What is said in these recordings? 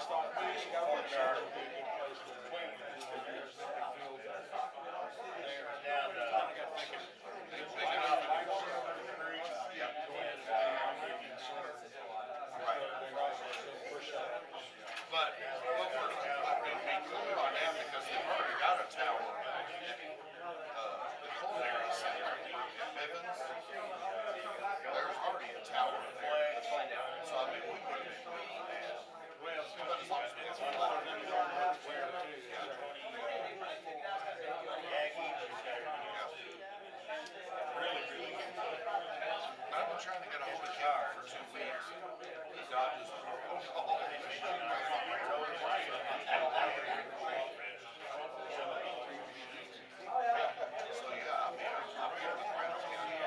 But what we're going to be clear on now because they've already got a tower. The culinary center in Bivens, there's already a tower there. So I mean, we would have been good. But as long as it's flat, I've been trying to get a hold of Kevin for 2 weeks. He dodges a call. So yeah, I mean, I'm here with Reynolds County.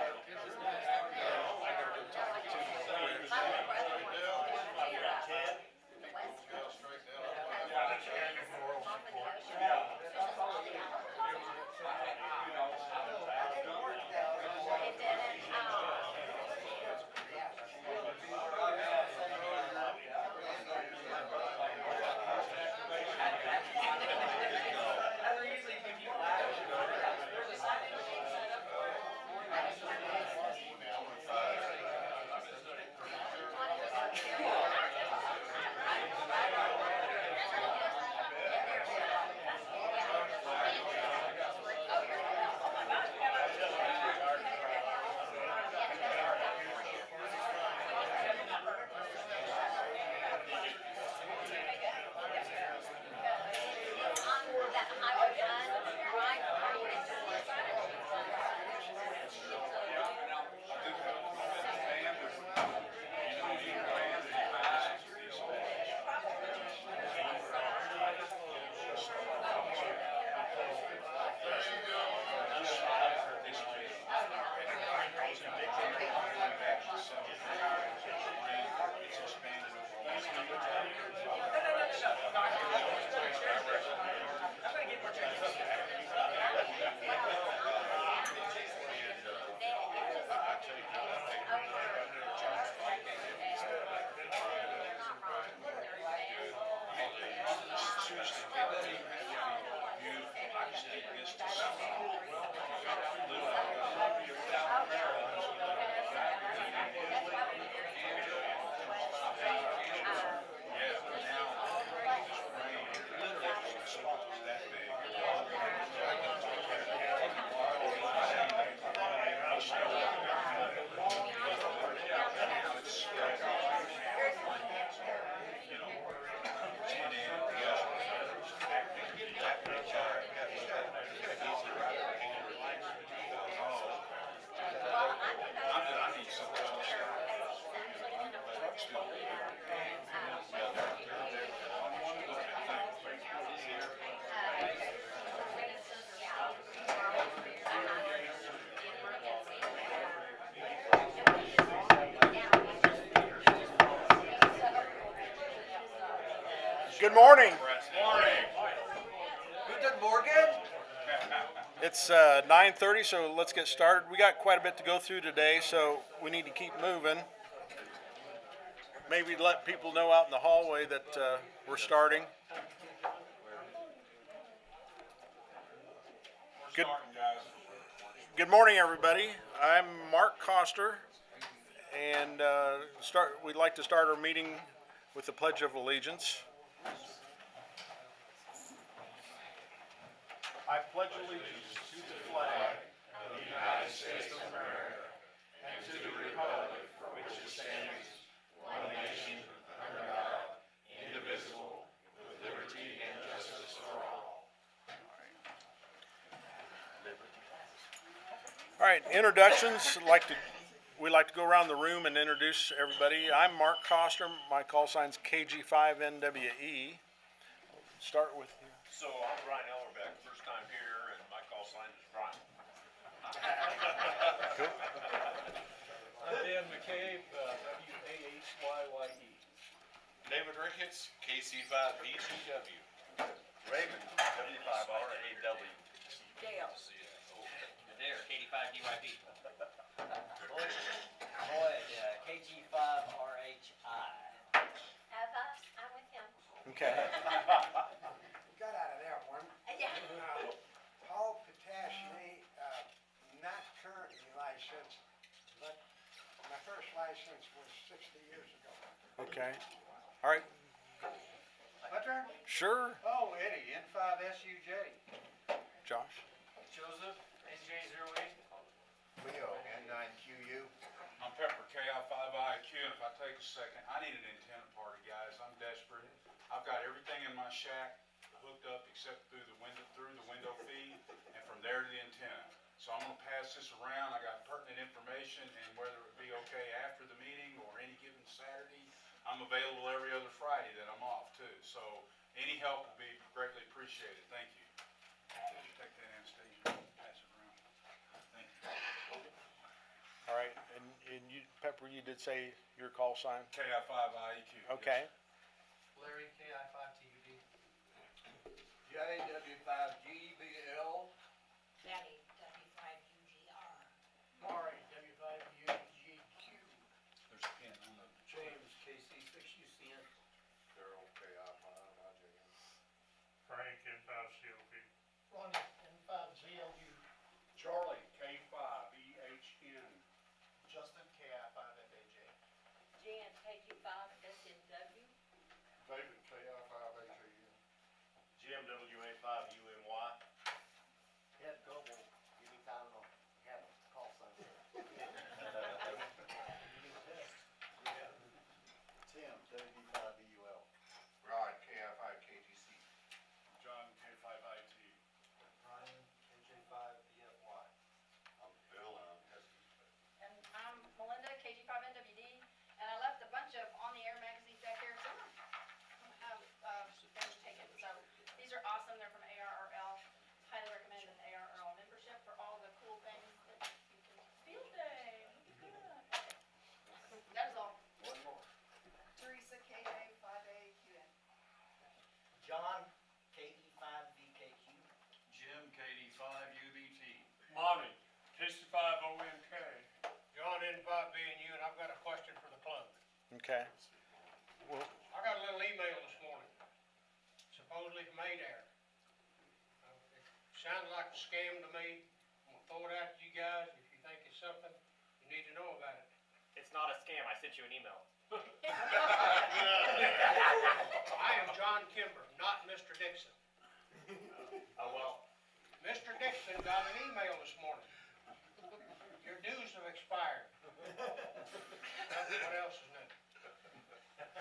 Good morning. Guten Morgen. It's 9:30, so let's get started. We got quite a bit to go through today, so we need to keep moving. Maybe let people know out in the hallway that we're starting. Good morning, everybody. I'm Mark Koster, and we'd like to start our meeting with the Pledge of Allegiance. I pledge allegiance to the flag of the United States of America and to the republic for which it stands, one nation, under God, indivisible, with liberty and justice for all. All right, introductions. We like to go around the room and introduce everybody. I'm Mark Koster. My call sign's KG5NWE. Start with you. So I'm Brian Ellerbeck, first time here, and my call sign is Brian. Cool. I'm Dan McCabe, WAHYYE. David Ricketts, KC5BGW. Raven, W5RAW. Dale. There, KD5DYP. Boyd, KG5RHI. Eva, I'm with him. Okay. Got out of that one. Paul Patashny, not currently licensed, but my first license was 60 years ago. Okay. All right. My turn? Sure. Oh, Eddie, N5SUJ. Josh. Joseph, NJ08. Leo, N9QU. I'm Pepper, KI5IQ, and if I take a second, I need an antenna party, guys. I'm desperate. I've got everything in my shack hooked up except through the window feed, and from there to the antenna. So I'm gonna pass this around. I got pertinent information, and whether it be okay after the meeting or any given Saturday, I'm available every other Friday that I'm off too. So any help will be greatly appreciated. Thank you. Take that, Anastasia. Pass it around. Thank you. All right. And you, Pepper, you did say your call sign. KI5IEQ. Okay. Larry, KI5TUD. JW5GBL. Betty, W5UGR. Maury, W5UGQ. There's a pin on the. James, KC6UCN. Daryl, KI5IJM. Frank, N5COP. Ronnie, N5ZLU. Charlie, K5EHN. Justin, KI5FAJ. Jan, KG5SNW. David, KI5HAN. Jim, WA5UMY. Ed Goble, give me time to have a call sign. Tim, WD5EUL. Rod, KI5KTC. John, K5IT. Ryan, NJ5BFY. I'm Bill, and I'm Heskey. And I'm Melinda, KG5NWD, and I left a bunch of on-the-air magazines back here. Some of them have finished taken, so these are awesome. They're from ARRL. Highly recommend an ARRL membership for all the cool things that you can. Field day. That is all. One more. Teresa, KA5AQN. John, KE5VKQ. Jim, KD5UBT. Monty, KC5ONK. John, N5BNU, and I've got a question for the plug. Okay. Well, I got a little email this morning, supposedly from Adair. It sounded like a scam to me. I'm gonna throw it out to you guys. If you think it's something, you need to know about it. It's not a scam, I sent you an email. I am John Kimber, not Mr. Dixon. Oh, well. Mr. Dixon got an email this morning. Your dues have expired. What else is new?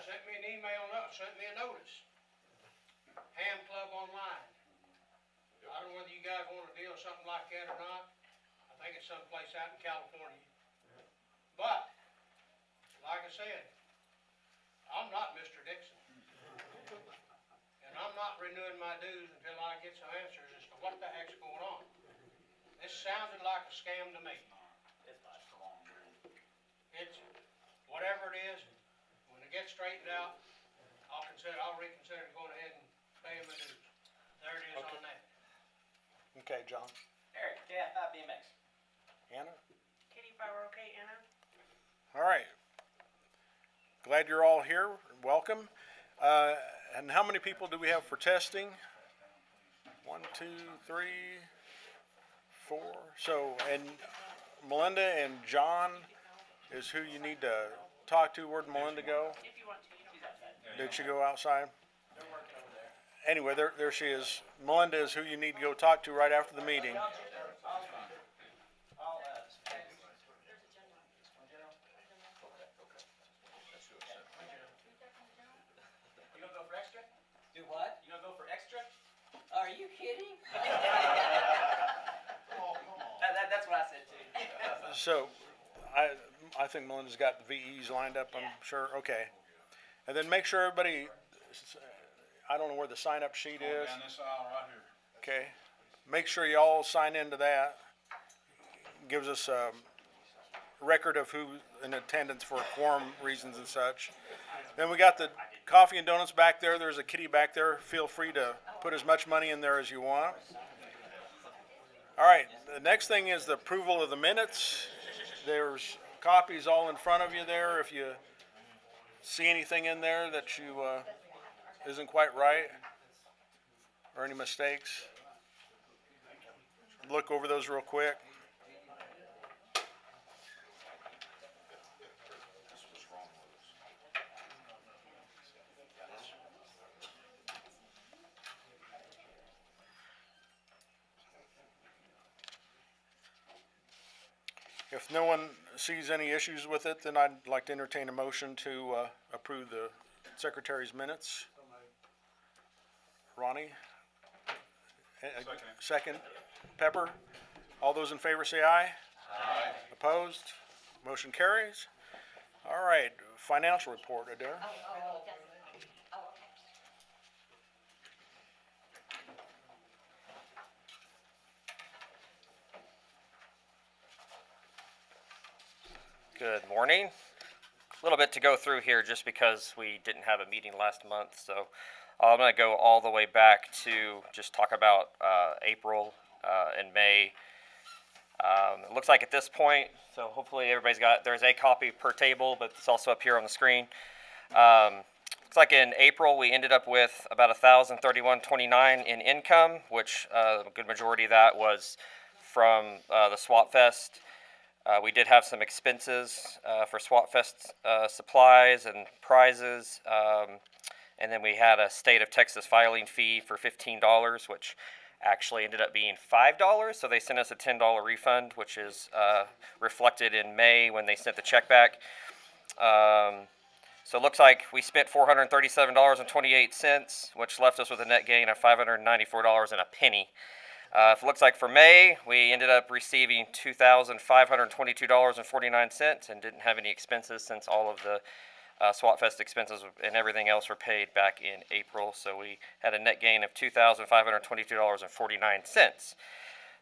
Sent me an email, sent me a notice. Ham Club Online. I don't know whether you guys want to deal with something like that or not. I think it's someplace out in California. But, like I said, I'm not Mr. Dixon. And I'm not renewing my dues until I get some answers as to what the heck's going on. This sounded like a scam to me. It's fine. It's, whatever it is, when it gets straightened out, I'll reconsider going ahead and paying my dues. There it is on that. okay, John. Eric, KI5BMX. Anna? KD5OK, Anna. All right. Glad you're all here. Welcome. And how many people do we have for testing? 1, 2, 3, 4. So, and Melinda and John is who you need to talk to. Where'd Melinda go? If you want to, you don't have to. Did she go outside? Anyway, there she is. Melinda is who you need to go talk to right after the meeting. You gonna go for extra? Do what? You gonna go for extra? Are you kidding? Oh, come on. That's what I said too. So, I think Melinda's got the VEs lined up, I'm sure. Okay. And then make sure everybody, I don't know where the sign-up sheet is. Down this aisle right here. Okay. Make sure you all sign into that. Gives us a record of who in attendance for quorum reasons and such. Then we got the coffee and donuts back there. There's a kitty back there. Feel free to put as much money in there as you want. All right. The next thing is the approval of the minutes. There's copies all in front of you there. If you see anything in there that you isn't quite right, or any mistakes. Look over those real quick. What's wrong with us? If no one sees any issues with it, then I'd like to entertain a motion to approve the secretary's minutes. Ronnie? Second. Pepper? All those in favor say aye. Aye. Opposed? Motion carries. All right, financial report, Adair. Good morning. A little bit to go through here just because we didn't have a meeting last month, so I'm going to go all the way back to just talk about April and May. It looks like at this point, so hopefully everybody's there's a copy per table, but it's also up here on the screen. Looks like in April we ended up with about $1,031.29 in income, which a good majority of that was from the Swap Fest. We did have some expenses for Swap Fest supplies and prizes, and then we had a state of Texas filing fee for $15, which actually ended up being $5, so they sent us a $10 refund, which is reflected in May when they sent the check back. So it looks like we spent $437.28, which left us with a net gain of $594.01. If it looks like for May, we ended up receiving $2,522.49 and didn't have any expenses since all of the Swap Fest expenses and everything else were paid back in April. So we had a net gain of $2,522.49.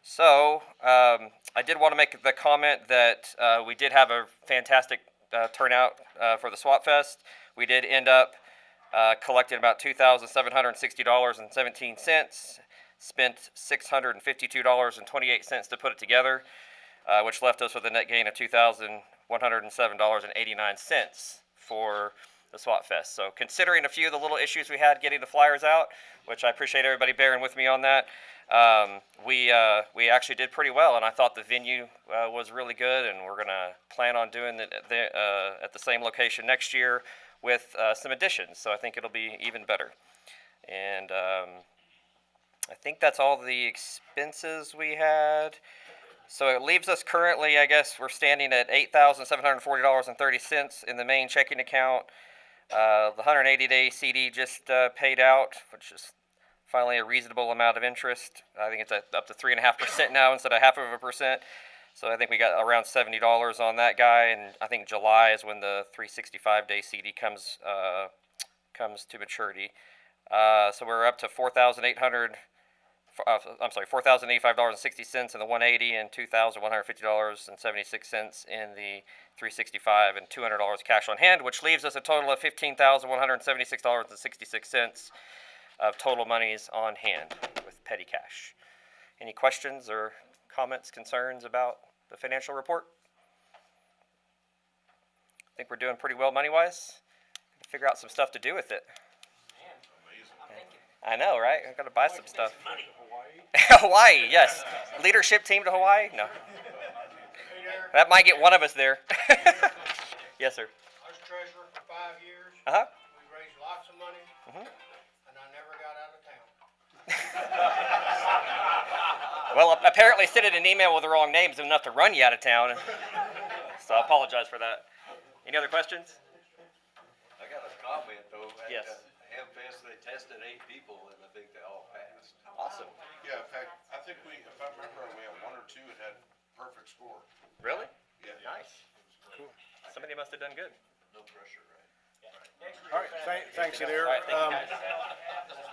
So I did want to make the comment that we did have a fantastic turnout for the Swap Fest. We did end up collecting about $2,760.17. Spent $652.28 to put it together, which left us with a net gain of $2,107.89 for the Swap Fest. So considering a few of the little issues we had getting the flyers out, which I appreciate everybody bearing with me on that, we actually did pretty well, and I thought the venue was really good, and we're going to plan on doing it at the same location next year with some additions, so I think it'll be even better. And I think that's all the expenses we had. So it leaves us currently, I guess, we're standing at $8,740.30 in the main checking account. The 180-day CD just paid out, which is finally a reasonable amount of interest. I think it's up to 3.5% now instead of 0.5%. So I think we got around $70 on that guy, and I think July is when the 365-day CD comes to maturity. So we're up to $4,085.60 in the 180 and $2,150.76 in the 365 and $200 cash on hand, which leaves us a total of $15,176.66 of total monies on hand with petty cash. Any questions or comments, concerns about the financial report? I think we're doing pretty well money-wise. Figure out some stuff to do with it. I know, right? I gotta buy some stuff. Hawaii, yes. Leadership team to Hawaii? No. That might get one of us there. Yes, sir. I was treasurer for 5 years. Uh-huh. We raised lots of money, and I never got out of town. Well, apparently sending an email with the wrong names is enough to run you out of town. So I apologize for that. Any other questions? I got a comment though. Yes. Hamfest, they tested 8 people and I think they all passed. Awesome. Yeah, in fact, I think if I remember, we had 1 or 2 that had perfect score. Really? Yeah. Nice. Cool. Somebody must have done good. No pressure, right? All right, thanks, Adair. All right, thank you guys.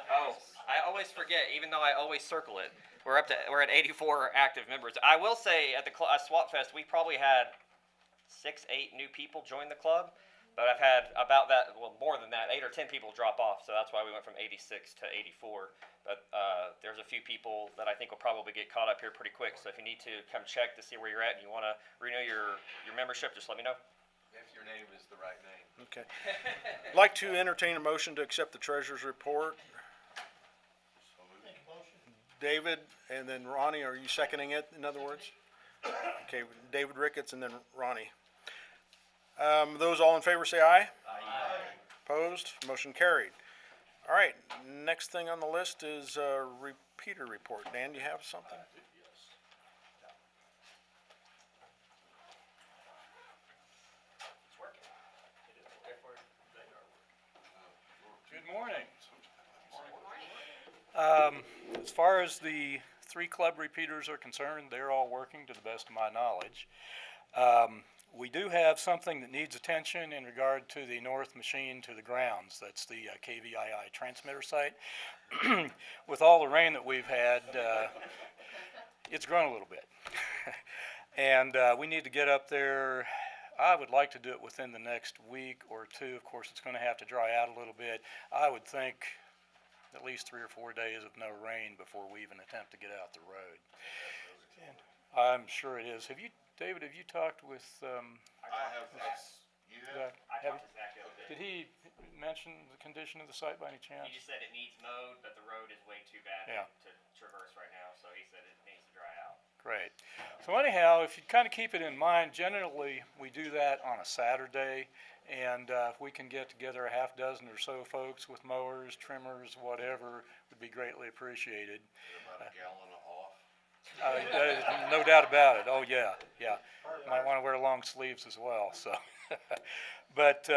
Oh, I always forget, even though I always circle it. We're at 84 active members. I will say at the Swap Fest, we probably had 6-8 new people join the club, but I've had about that, well, more than that, 8 or 10 people drop off. So that's why we went from 86 to 84. But there's a few people that I think will probably get caught up here pretty quick. So if you need to come check to see where you're at and you want to renew your membership, just let me know. If you're your name is the right name. Okay. I'd like to entertain a motion to accept the treasurer's report. David, and then Ronnie, are you seconding it, in other words? Okay, David Ricketts and then Ronnie. Those all in favor say aye. Aye. Opposed? Motion carried. All right, next thing on the list is repeater report. Dan, do you have something? Good morning. As far as the 3 club repeaters are concerned, they're all working to the best of my knowledge. We do have something that needs attention in regard to the north machine to the grounds. That's the KVII transmitter site. With all the rain that we've had, it's grown a little bit. And we need to get up there. I would like to do it within the next week or 2. Of course, it's going to have to dry out a little bit. I would think at least 3 or 4 days of no rain before we even attempt to get out the road. And I'm sure it is. David, have you talked with, I have, you have? Zach? I talked to Zach the other day. Did he mention the condition of the site by any chance? He just said it needs mowed, but the road is way too bad Yeah. to traverse right now, so he said it needs to dry out. Great. So anyhow, if you kind of keep it in mind, generally we do that on a Saturday, and if we can get together a half dozen or so folks with mowers, trimmers, whatever, would be greatly appreciated. About a gallon off. No doubt about it. Oh yeah, yeah. Might want to wear long sleeves as well. So, but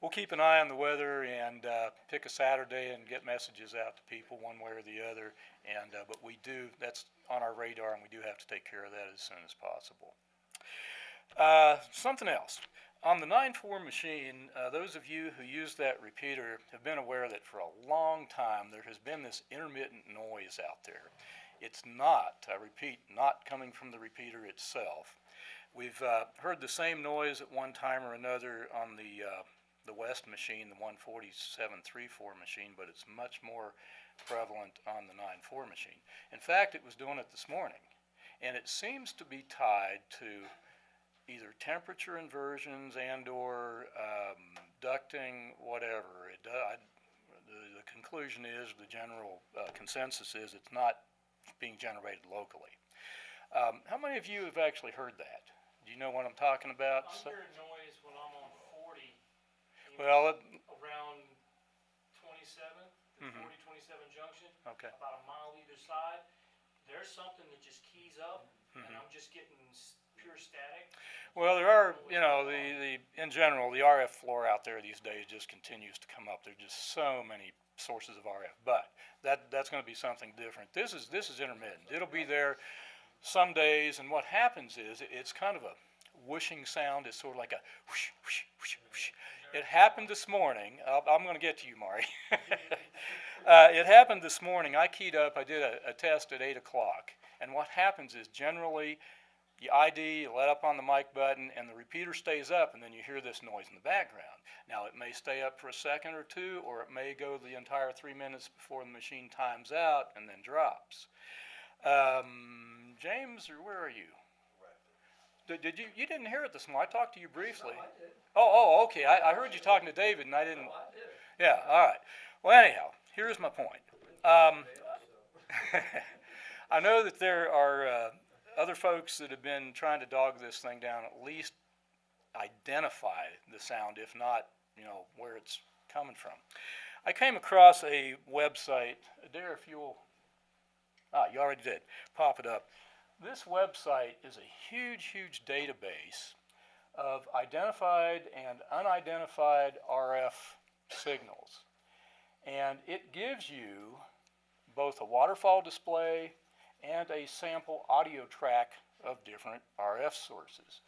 we'll keep an eye on the weather and pick a Saturday and get messages out to people one way or the other. And but we do, that's on our radar, and we do have to take care of that as soon as possible. Something else. On the 9.4 machine, those of you who use that repeater have been aware that for a long time there has been this intermittent noise out there. It's not, I repeat, not coming from the repeater itself. We've heard the same noise at one time or another on the West machine, the 147.34 machine, but it's much more prevalent on the 9.4 machine. In fact, it was doing it this morning, and it seems to be tied to either temperature inversions and or ducting, whatever. The conclusion is, the general consensus is, it's not being generated locally. How many of you have actually heard that? Do you know what I'm talking about? I'm hearing noise when I'm on 40. Well, around 27th, the 40-27 junction. okay. About a mile either side. There's something that just keys up, and I'm just getting pure static. Well, there are, you know, in general, the RF floor out there these days just continues to come up. There's just so many sources of RF, but that's going to be something different. This is intermittent. It'll be there some days, and what happens is it's kind of a whooshing sound. It's sort of like a whoosh, whoosh, whoosh, whoosh. It happened this morning. I'm going to get to you, Maury. It happened this morning. I keyed up. I did a test at 8 o'clock, and what happens is generally you ID, you let up on the mic button, and the repeater stays up, and then you hear this noise in the background. Now, it may stay up for a second or two, or it may go the entire 3 minutes before the machine times out and then drops. James, or where are you? Did you didn't hear it this morning? I talked to you briefly. No, I did. Oh, okay. I heard you talking to David, and I didn't. No, I did. Yeah, all right. Well, anyhow, here's my point. I know that there are other folks that have been trying to dog this thing down, at least identify the sound, if not, you know, where it's coming from. I came across a website. Adair, if you'll, you already did. Pop it up. This website is a huge database of identified and unidentified RF signals. And it gives you both a waterfall display and a sample audio track of different RF sources.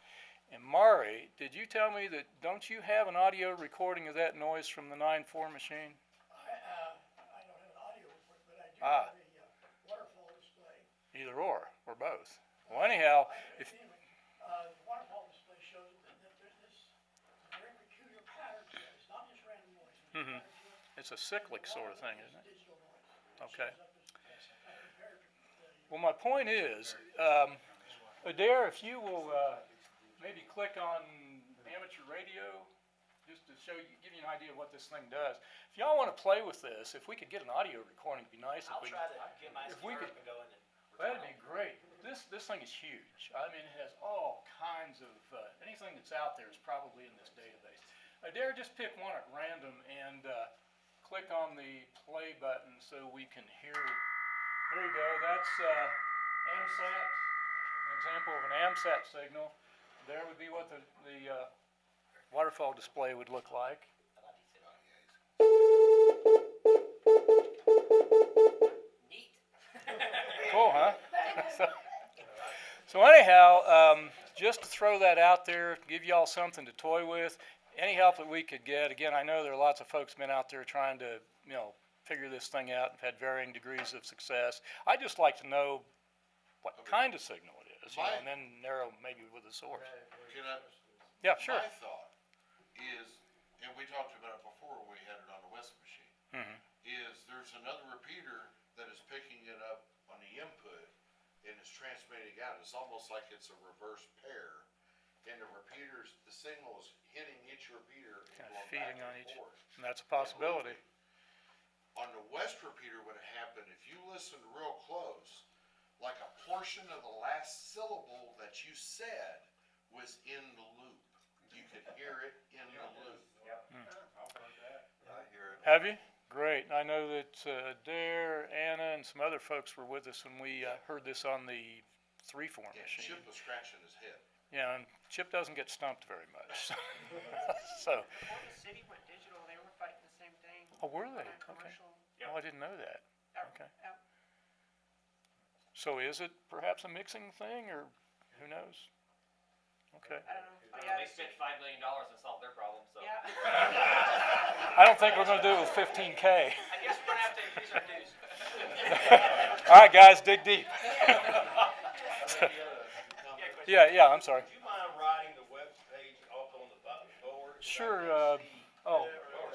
And Maury, did you tell me that, don't you have an audio recording of that noise from the 9.4 machine? I don't have an audio report, but I do have a waterfall display. Either or both. Well, anyhow, if The waterfall display shows that there's this very peculiar pattern to it. It's not just random noise. it's a cyclic sort of thing, isn't it? Digital noise. Okay. Compared to the Well, my point is, Adair, if you will maybe click on amateur radio, just to show you, give you an idea of what this thing does. If y'all wanna play with this, if we could get an audio recording, it'd be nice if I'll we. try to get my if we could- speaker going and. That'd be great. This thing is huge. I mean, it has all kinds of, anything that's out there is probably in this database. Dare just pick one at random and, click on the play button so we can hear. There you go, that's, AMSAT, an example of an AMSAT signal. There would be what the waterfall display would look like. Neat. Cool, huh? So anyhow, just to throw that out there, give y'all something to toy with. Any help that we could get. Again, I know there are lots of folks been out there trying to, figure this thing out and had varying degrees of success. I'd just like to know what kind of signal it is, and then narrow maybe with the source. Can I, Yeah, sure. my thought is, and we talked about it before when we had it on the West machine, is there's another repeater that is picking it up on the input and is transmitting out. It's almost like it's a reverse pair. And the repeaters, the signal is hitting each repeater and Kinda going feeding back on and each. forth. And that's a possibility. On the West repeater, what happened, if you listen real close, like a portion of the last syllable that you said was in the loop. You could hear it in the loop. I hear it. Have you? Great. I know that Dare, Anna, and some other folks were with us when we heard this on the 3-form Yeah, machine. Chip was scratching his head. Yeah, and Chip doesn't get stumped very much. So, Before the city went digital, they were fighting the same thing. oh, were they? On a Okay. commercial, Oh, I didn't know that. Okay. out- So is it perhaps a mixing thing, or who knows? Okay. I don't know. Oh, They yeah, it's- spent $5 million to solve their problem, so. Yeah. I don't think we're gonna do it with 15K. I guess we're gonna have to increase our dues. All right, guys, dig deep. Yeah, I'm sorry. Would you mind writing the web page up on the board? Sure, Or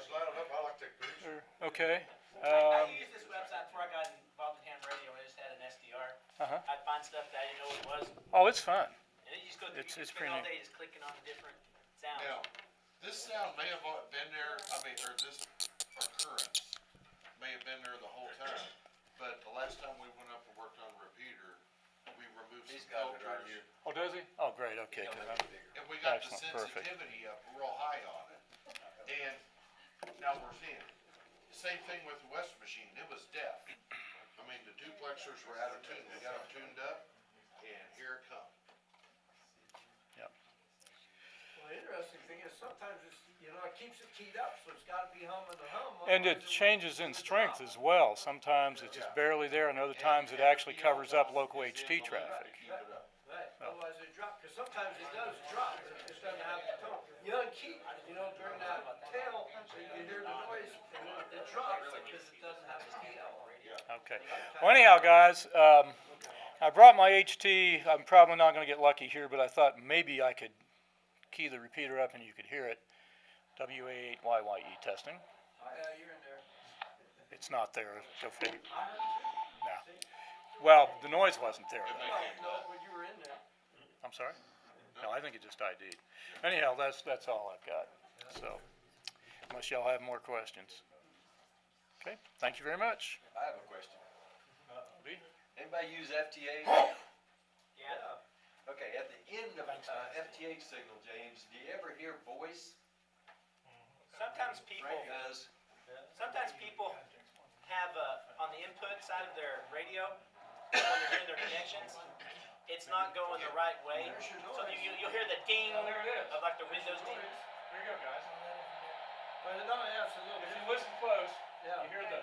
slide it up, I like to take pictures. sure, okay. I used this website before I got involved in ham radio, and I just had an SDR. Uh-huh. I'd find stuff that I didn't know what it was, Oh, it's fun. and then you just go through, It's you pretty spend all neat. day just clicking on the different sounds. Now, this sound may have been there, or this occurrence may have been there the whole time, but the last time we went up and worked on a repeater, we removed some He's got it right filters. here. Oh, does he? Oh, great, okay. He'll 'Cause make I'm- it bigger. And we got the Excellent, perfect. sensitivity up real high on it. And now we're seeing it. Same thing with the West machine, it was deaf. I mean, the duplexers were out of tune, we got them tuned up, and here it comes. Well, the interesting thing is sometimes it's, it keeps it keyed up, so it's gotta be humming the hum. And it changes in strength as well. Sometimes it's just barely there, and other times it actually covers up local HT traffic. Keep it up. Right, otherwise it drops, cause sometimes it does drop, it just doesn't have the tone. You unkey, during that tail, so you can hear the noise, and then it drops, because it doesn't have the key out. Okay. Well, anyhow, guys, I brought my HT. I'm probably not gonna get lucky here, but I thought maybe I could key the repeater up and you could hear it. WA8YYE testing. Yeah, you're in there. It's not there. Go figure. No. Well, the noise wasn't there. though. No, but you were in there. I'm sorry? No, I think it just ID'd. Anyhow, that's all I've got. So, unless y'all have more questions. Okay, thank you very much. I have a question. Lee? Anybody use FTA? Yeah. Okay, at the end of FTA signal, James, do you ever hear voice? Sometimes Frank does. people have, on the input side of their radio, when they're hearing their connections, it's not going the right way. So you'll hear the ding Oh, there it is. of like the Windows ding. There you go, guys. But no, yeah, it's a little If you listen close, Yeah. you hear the.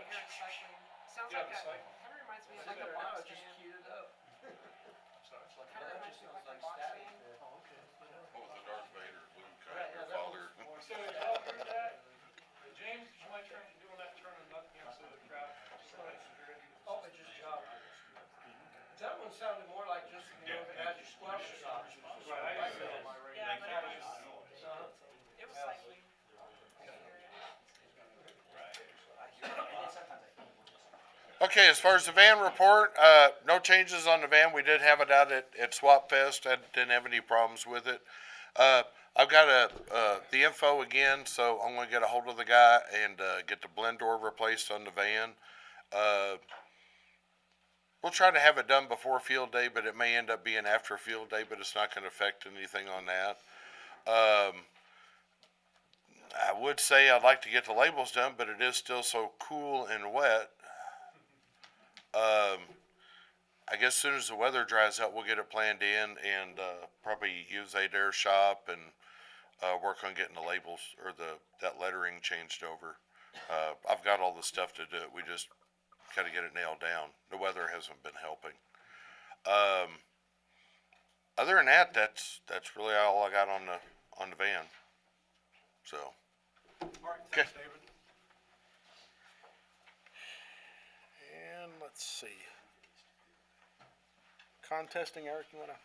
Sounds Yeah, like the a, cycle. kind of reminds me of Like like a a box wow, just stand. keyed it up. Kind of reminds me of like a box stand. What was the Darth Vader, Luke, Right, yeah, your that father? So y'all heard that? James, would you mind doing that, turning it up again so the crowd can hear it? Oh, it just dropped. That one sounded more like just, had your squelch socks. Right, I used to on my radio. Yeah, but it was cycling. Okay, as far as the van report, no changes on the van. We did have it out at Swap Fest. I didn't have any problems with it. I've got the info again, so I'm gonna get a hold of the guy and, get the blend door replaced on the van. We'll try to have it done before field day, but it may end up being after field day, but it's not gonna affect anything on that. I would say I'd like to get the labels done, but it is still so cool and wet. I guess as soon as the weather dries out, we'll get it planned in and, probably use Adair shop and, work on getting the labels or that lettering changed over. I've got all the stuff to do it. We just gotta get it nailed down. The weather hasn't been helping. Other than that, that's really all I got on the van. So. All right, thanks, David. And let's see. Contesting, Eric, you wanna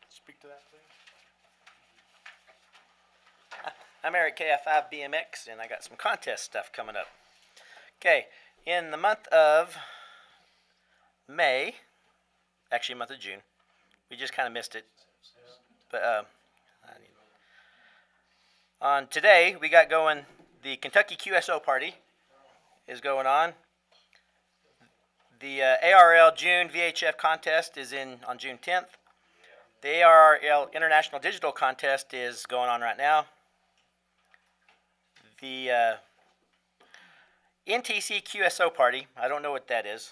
speak to that, please? I'm Eric, KF5 BMX, and I got some contest stuff coming up. Okay, in the month of May, actually month of June, we just kind of missed it, but on today we got going the Kentucky QSO party is going on. The ARL June VHF contest is on June 10th. The ARL International Digital Contest is going on right now. The NTC QSO party, I don't know what that is,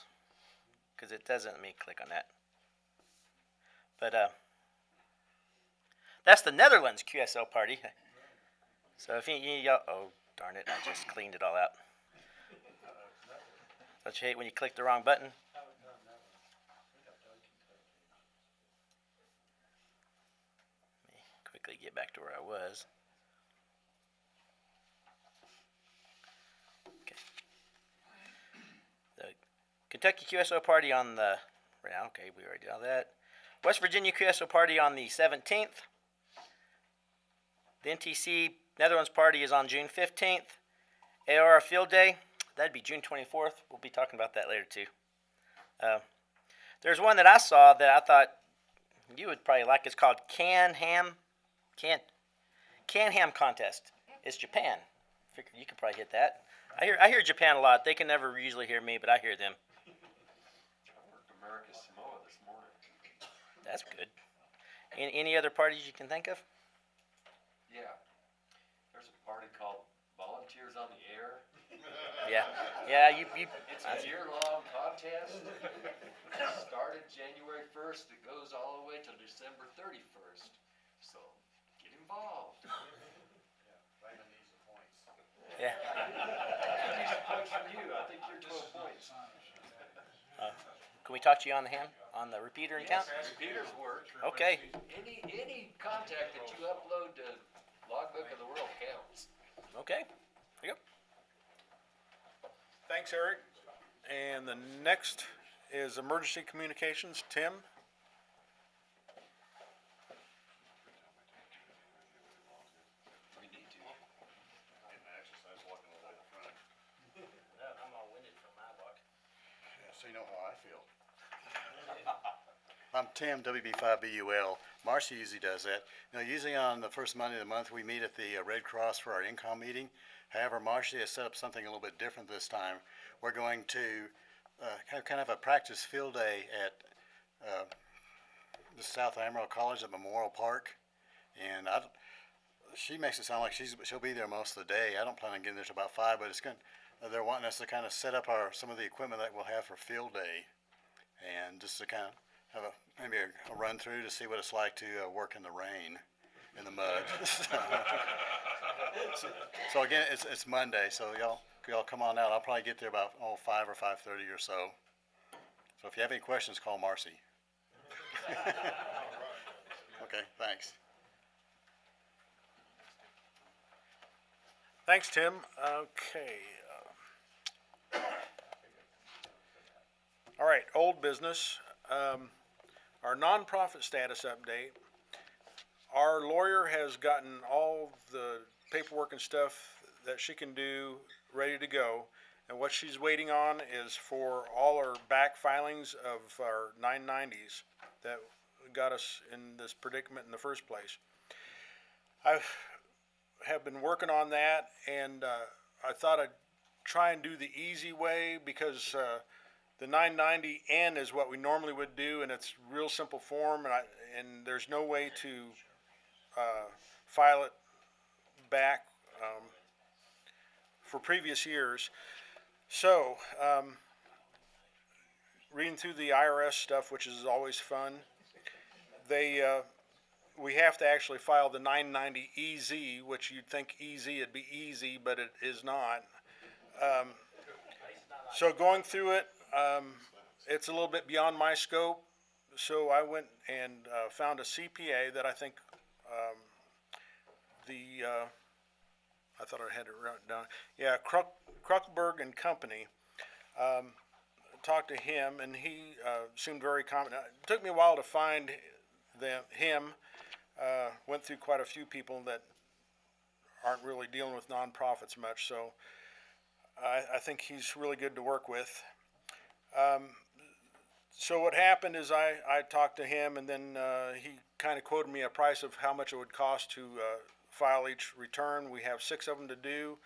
because it doesn't let me click on that. But that's the Netherlands QSO party. So if you oh darn it, I just cleaned it all out. Don't you hate when you click the wrong button? Let me quickly get back to where I was. The Kentucky QSO party on the, okay, we already did all that. West Virginia QSO party on the 17th. The NTC Netherlands party is on June 15th. AR Field Day, that'd be June 24th. We'll be talking about that later too. There's one that I saw that I thought you would probably like. It's called Can-Ham Contest. It's Japan. Figured you could probably hit that. I hear Japan a lot. They can never usually hear me, but I hear them. I worked America Samoa this morning. That's good. Any other parties you can think of? Yeah. There's a party called Volunteers on the Air. Yeah. You. It's a year-long contest. It started January 1st. It goes all the way till December 31st. So get involved. Yeah. Points for you. I think you're 12 points. Can we talk to you on the repeater account? Repeaters work. Okay. Any contact that you upload to Logbook of the World counts. Okay. Here you go. Thanks, Eric. And the next is emergency communications. Tim? We need to. I'm all winded from my walk. So you know how I feel. I'm Tim, WB5BUL. Marcy usually does that. Now, usually on the first Monday of the month, we meet at the Red Cross for our INCOM meeting. However, Marcy has set up something a little bit different this time. We're going to have kind of a practice field day at the South Amarillo College at Memorial Park. And she makes it sound like she'll be there most of the day. I don't plan on getting there till about 5, but it's they're wanting us to kind of set up some of the equipment that we'll have for field day, and just to kind of have maybe a run through to see what it's like to work in the rain, in the mud. So again, it's Monday, so y'all come on out. I'll probably get there about 5 or 5:30 or so. So if you have any questions, call Marcy. Okay, thanks. Thanks, Tim. Okay. All right, old business. Our nonprofit status update. Our lawyer has gotten all the paperwork and stuff that she can do ready to go. And what she's waiting on is for all our back filings of our 990s that got us in this predicament in the first place. I have been working on that, and I thought I'd try and do the easy way because the 990N is what we normally would do, and it's real simple form, and there's no way to file it back for previous years. So, reading through the IRS stuff, which is always fun, we have to actually file the 990EZ, which you'd think it'd be easy, but it is not. So going through it, it's a little bit beyond my scope. So I went and found a CPA that I think I thought I had it written down. Yeah, Kruckelberg and Company. Talked to him, and he seemed very competent. It took me a while to find him. Went through quite a few people that aren't really dealing with nonprofits much, so I think he's really good to work with. So what happened is I talked to him, and then he kind of quoted me a price of how much it would cost to file each return. We have 6 of them to do,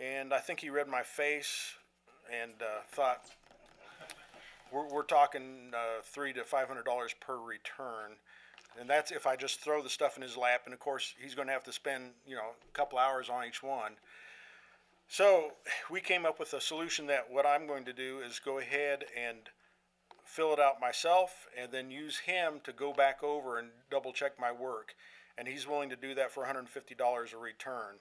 and I think he read my face and thought, we're talking $300 to $500 per return. And that's if I just throw the stuff in his lap, and of course he's going to have to spend, a couple hours on each one. So we came up with a solution that what I'm going to do is go ahead and fill it out myself, and then use him to go back over and double check my work. And he's willing to do that for $150 a return.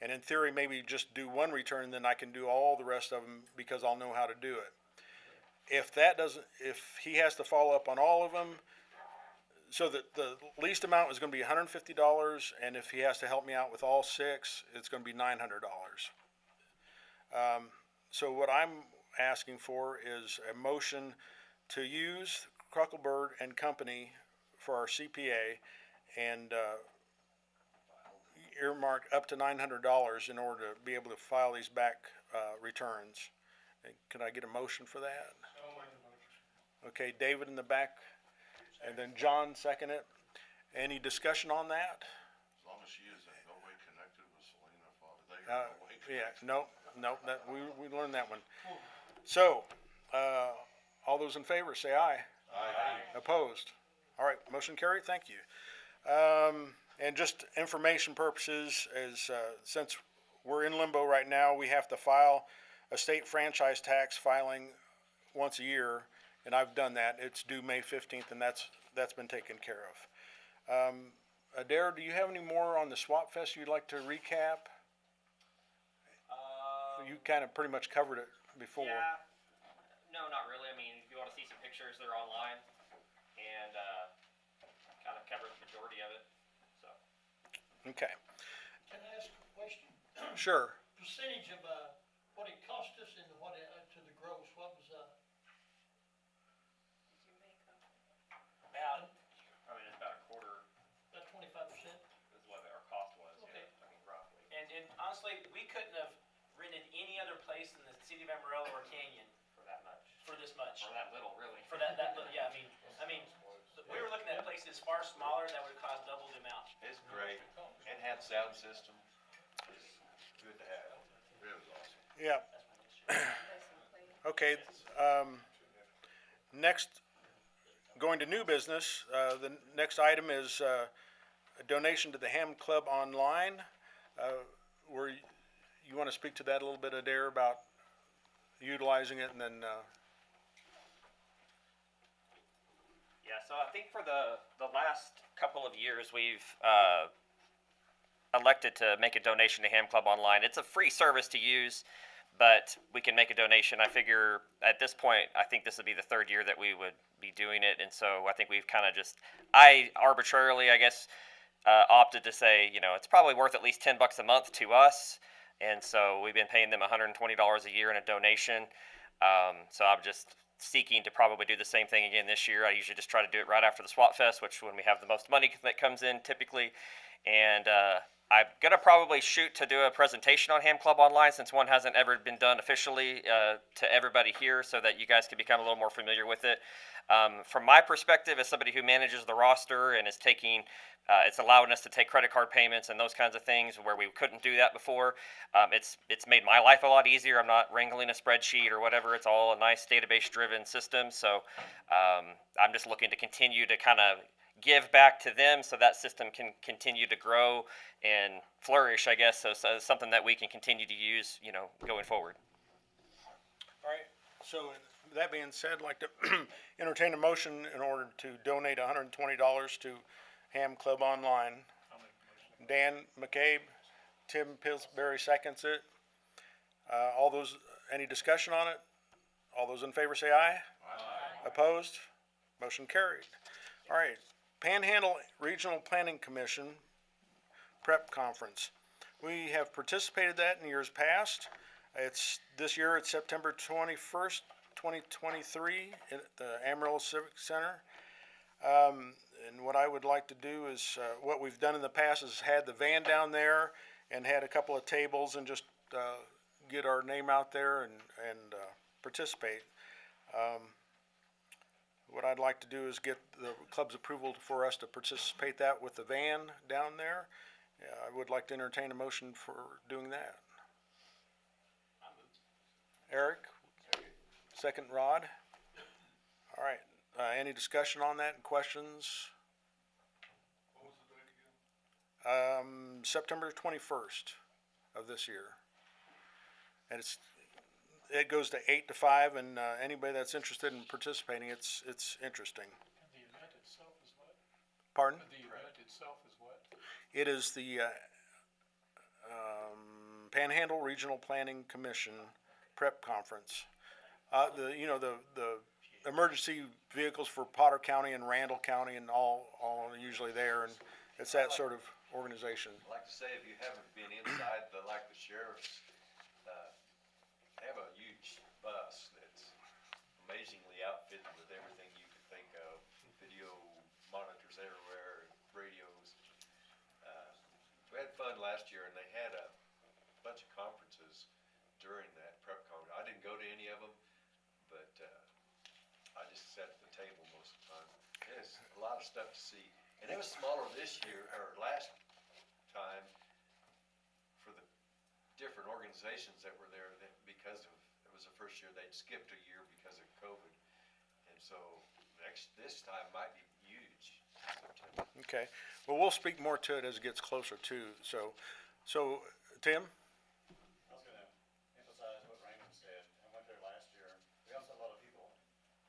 And in theory, maybe just do one return, and then I can do all the rest of them because I'll know how to do it. If he has to follow up on all of them, so the least amount is going to be $150, and if he has to help me out with all 6, it's going to be $900. So what I'm asking for is a motion to use Kruckelberg and Company for our CPA, and earmark up to $900 in order to be able to file these back returns. And can I get a motion for that? Okay, David in the back. And then John second it. Any discussion on that? As long as she is in no way connected with Selena Father, they are no way connected. No, that, we learned that one. So, all those in favor, say aye. Aye. Opposed? All right, motion carried, thank you. And just information purposes, since we're in limbo right now, we have to file a state franchise tax filing once a year. And I've done that. It's due May 15th, and that's been taken care of. Adair, do you have any more on the Swap Fest you'd like to recap? You kind of pretty much covered it before. Yeah. No, not really. I mean, if you want to see some pictures, they're online, and kind of covered the majority of it. So. Okay. Can I ask a question? Sure. Percentage of, what it cost us and what it, to the gross, what was, About, I mean, it's about a quarter about 25%? is what our cost was. Okay. Yeah, I mean, roughly. And honestly, we couldn't have rented any other place in the city of Amarillo or Canyon For that much. for this much. Or that little, really. For that little, yeah, I mean, we were looking at places far smaller that would have cost double the amount. It's great, and had sound system, it's good to have. It was awesome. Yeah. Okay. Next, going to new business, the next item is a donation to the Ham Club Online. Where you want to speak to that a little bit, Adair, about utilizing it, and then Yeah, so I think for the last couple of years, we've elected to make a donation to Ham Club Online. It's a free service to use, but we can make a donation. I figure at this point, I think this would be the 3rd year that we would be doing it, and so I think we've kind of I arbitrarily, I guess, opted to say, it's probably worth at least $10 a month to us, and so we've been paying them $120 a year in a donation. So I'm just seeking to probably do the same thing again this year. I usually just try to do it right after the Swap Fest, which when we have the most money that comes in typically, and I'm gonna probably shoot to do a presentation on Ham Club Online since one hasn't ever been done officially to everybody here, so that you guys can become a little more familiar with it. From my perspective, as somebody who manages the roster and is taking, it's allowing us to take credit card payments and those kinds of things where we couldn't do that before. It's made my life a lot easier. I'm not wrangling a spreadsheet or whatever. It's all a nice database-driven system. So I'm just looking to continue to kind of give back to them so that system can continue to grow and flourish, I guess. So something that we can continue to use, going forward. All right, so that being said, I'd like to entertain a motion in order to donate $120 to Ham Club Online. Dan McCabe, Tim Pillsbury seconds it. Any discussion on it? All those in favor say aye. Aye. Opposed? Motion carried. All right, Panhandle Regional Planning Commission Prep Conference. We have participated that in years past. This year it's September 21st, 2023 at the Amarillo Civic Center. And what I would like to do is, what we've done in the past is had the van down there and had a couple of tables and just get our name out there and participate. What I'd like to do is get the club's approval for us to participate that with the van down there. I would like to entertain a motion for doing that. Eric? Second, Rod? All right, any discussion on that and questions? September 21st of this year. And it goes to 8 to 5, and anybody that's interested in participating, it's interesting. And the event itself is what? Pardon? The event itself is what? It is the Panhandle Regional Planning Commission Prep Conference. The emergency vehicles for Potter County and Randall County and all are usually there, and it's that sort of organization. I'd like to say, if you haven't been inside the sheriff's, have a huge bus that's amazingly outfitted with everything you could think of, video monitors everywhere, radios. We had fun last year, and they had a bunch of conferences during that prep conference. I didn't go to any of them, but I just sat at the table most of the time. There's a lot of stuff to see, and it was smaller this year, or last time, for the different organizations that were there, because it was the first year they'd skipped a year because of COVID, and so this time might be huge. Okay, well, we'll speak more to it as it gets closer too. So Tim? I was gonna emphasize what Raymond said. I went there last year. We also had a lot of people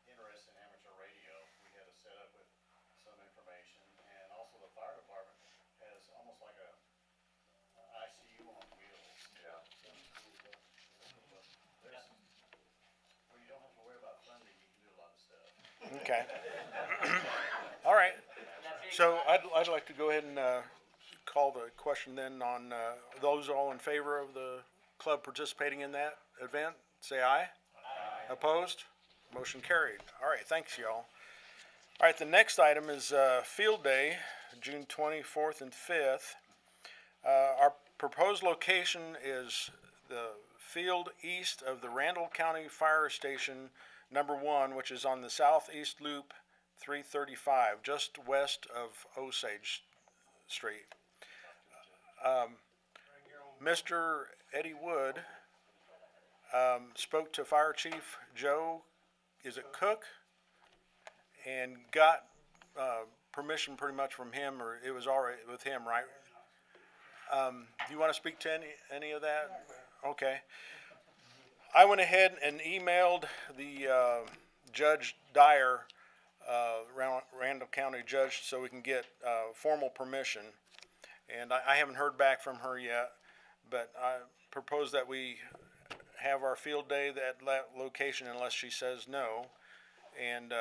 interested in amateur radio. We had a setup with some information, and also the fire department has almost like a ICU on wheels. Yeah. Where you don't have to worry about funding, you can do a lot of stuff. Okay. All right. So I'd like to go ahead and call the question then on those all in favor of the club participating in that event, say aye. Aye. Opposed? Motion carried. All right, thanks y'all. All right, the next item is Field Day, June 24th and 5th. Our proposed location is the field east of the Randall County Fire Station number 1, which is on the southeast loop 335, just west of Osage Street. Mr. Eddie Wood spoke to Fire Chief Joe, is it Cook, and got permission pretty much from him, or it was all right with him, right? Do you want to speak to any of that? Okay. I went ahead and emailed the Judge Dyer, Randall County Judge, so we can get formal permission. And I haven't heard back from her yet, but I propose that we have our field day at that location unless she says no, and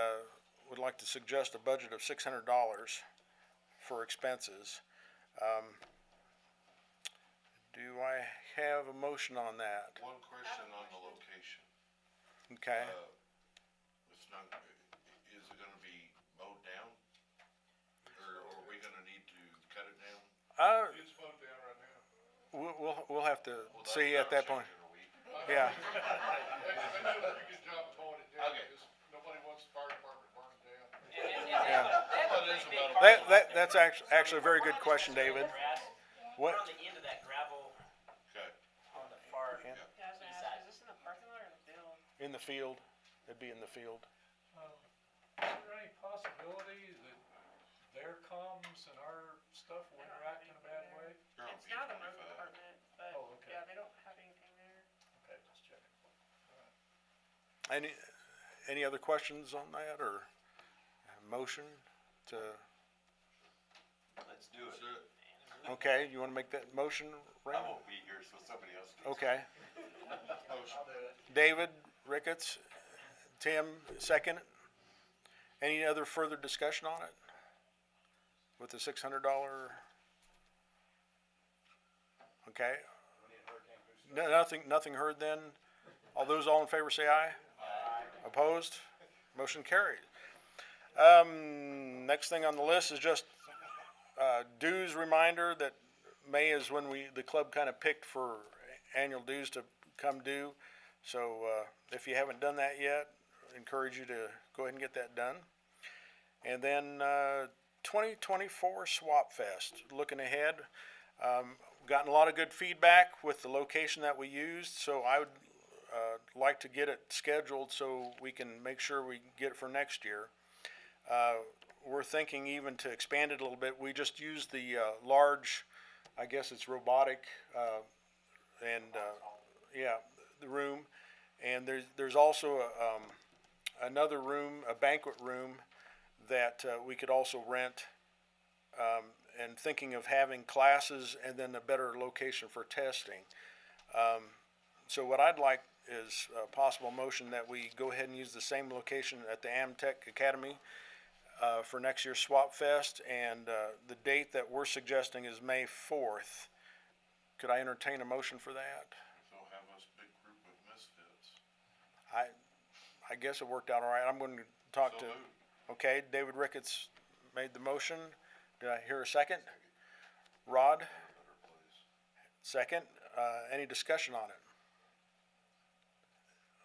would like to suggest a budget of $600 for expenses. Do I have a motion on that? One question on the location. Okay. It's not, is it gonna be mowed down? Or are we gonna need to cut it down? It's mowed down right we'll have to see at that point. Yeah. Nobody wants the fire department burned down. That's actually a very good question, David. What? We're on the end of that gravel Okay. on the far Yeah. east side. this in the parking lot or in the field? In the field. It'd be in the field. Is there any possibility that their comms and our stuff will interact in a bad way? You're on It's not the B25. road department, but Oh, okay. yeah, they don't have anything there. Okay, just checking. Any other questions on that or motion to, Let's do That's it. it. okay, you wanna make that motion, I Raymond? won't be here, so somebody else can. Okay. Motion. David Ricketts, Tim, second. Any other further discussion on it? With the $600? Okay. No, nothing heard then. All in favor say aye. Opposed? Motion carried. Next thing on the list is just, dues reminder that May is when the club kind of picked for annual dues to come due. So, if you haven't done that yet, I encourage you to go ahead and get that done. And then, 2024 Swap Fest, looking ahead. Gotten a lot of good feedback with the location that we used, so I would, like to get it scheduled so we can make sure we get it for next year. We're thinking even to expand it a little bit. We just used the, large, I guess it's robotic, the room. And there's also another room, a banquet room that we could also rent, and thinking of having classes and then a better location for testing. So what I'd like is a possible motion that we go ahead and use the same location at the Amtech Academy for next year's Swap Fest, and the date that we're suggesting is May 4th. Could I entertain a motion for that? So have us big group of misfits. I guess it worked out all right. I'm going to talk So to, moved. okay, David Ricketts made the motion. Did I hear a second? Rod, second. Any discussion on it?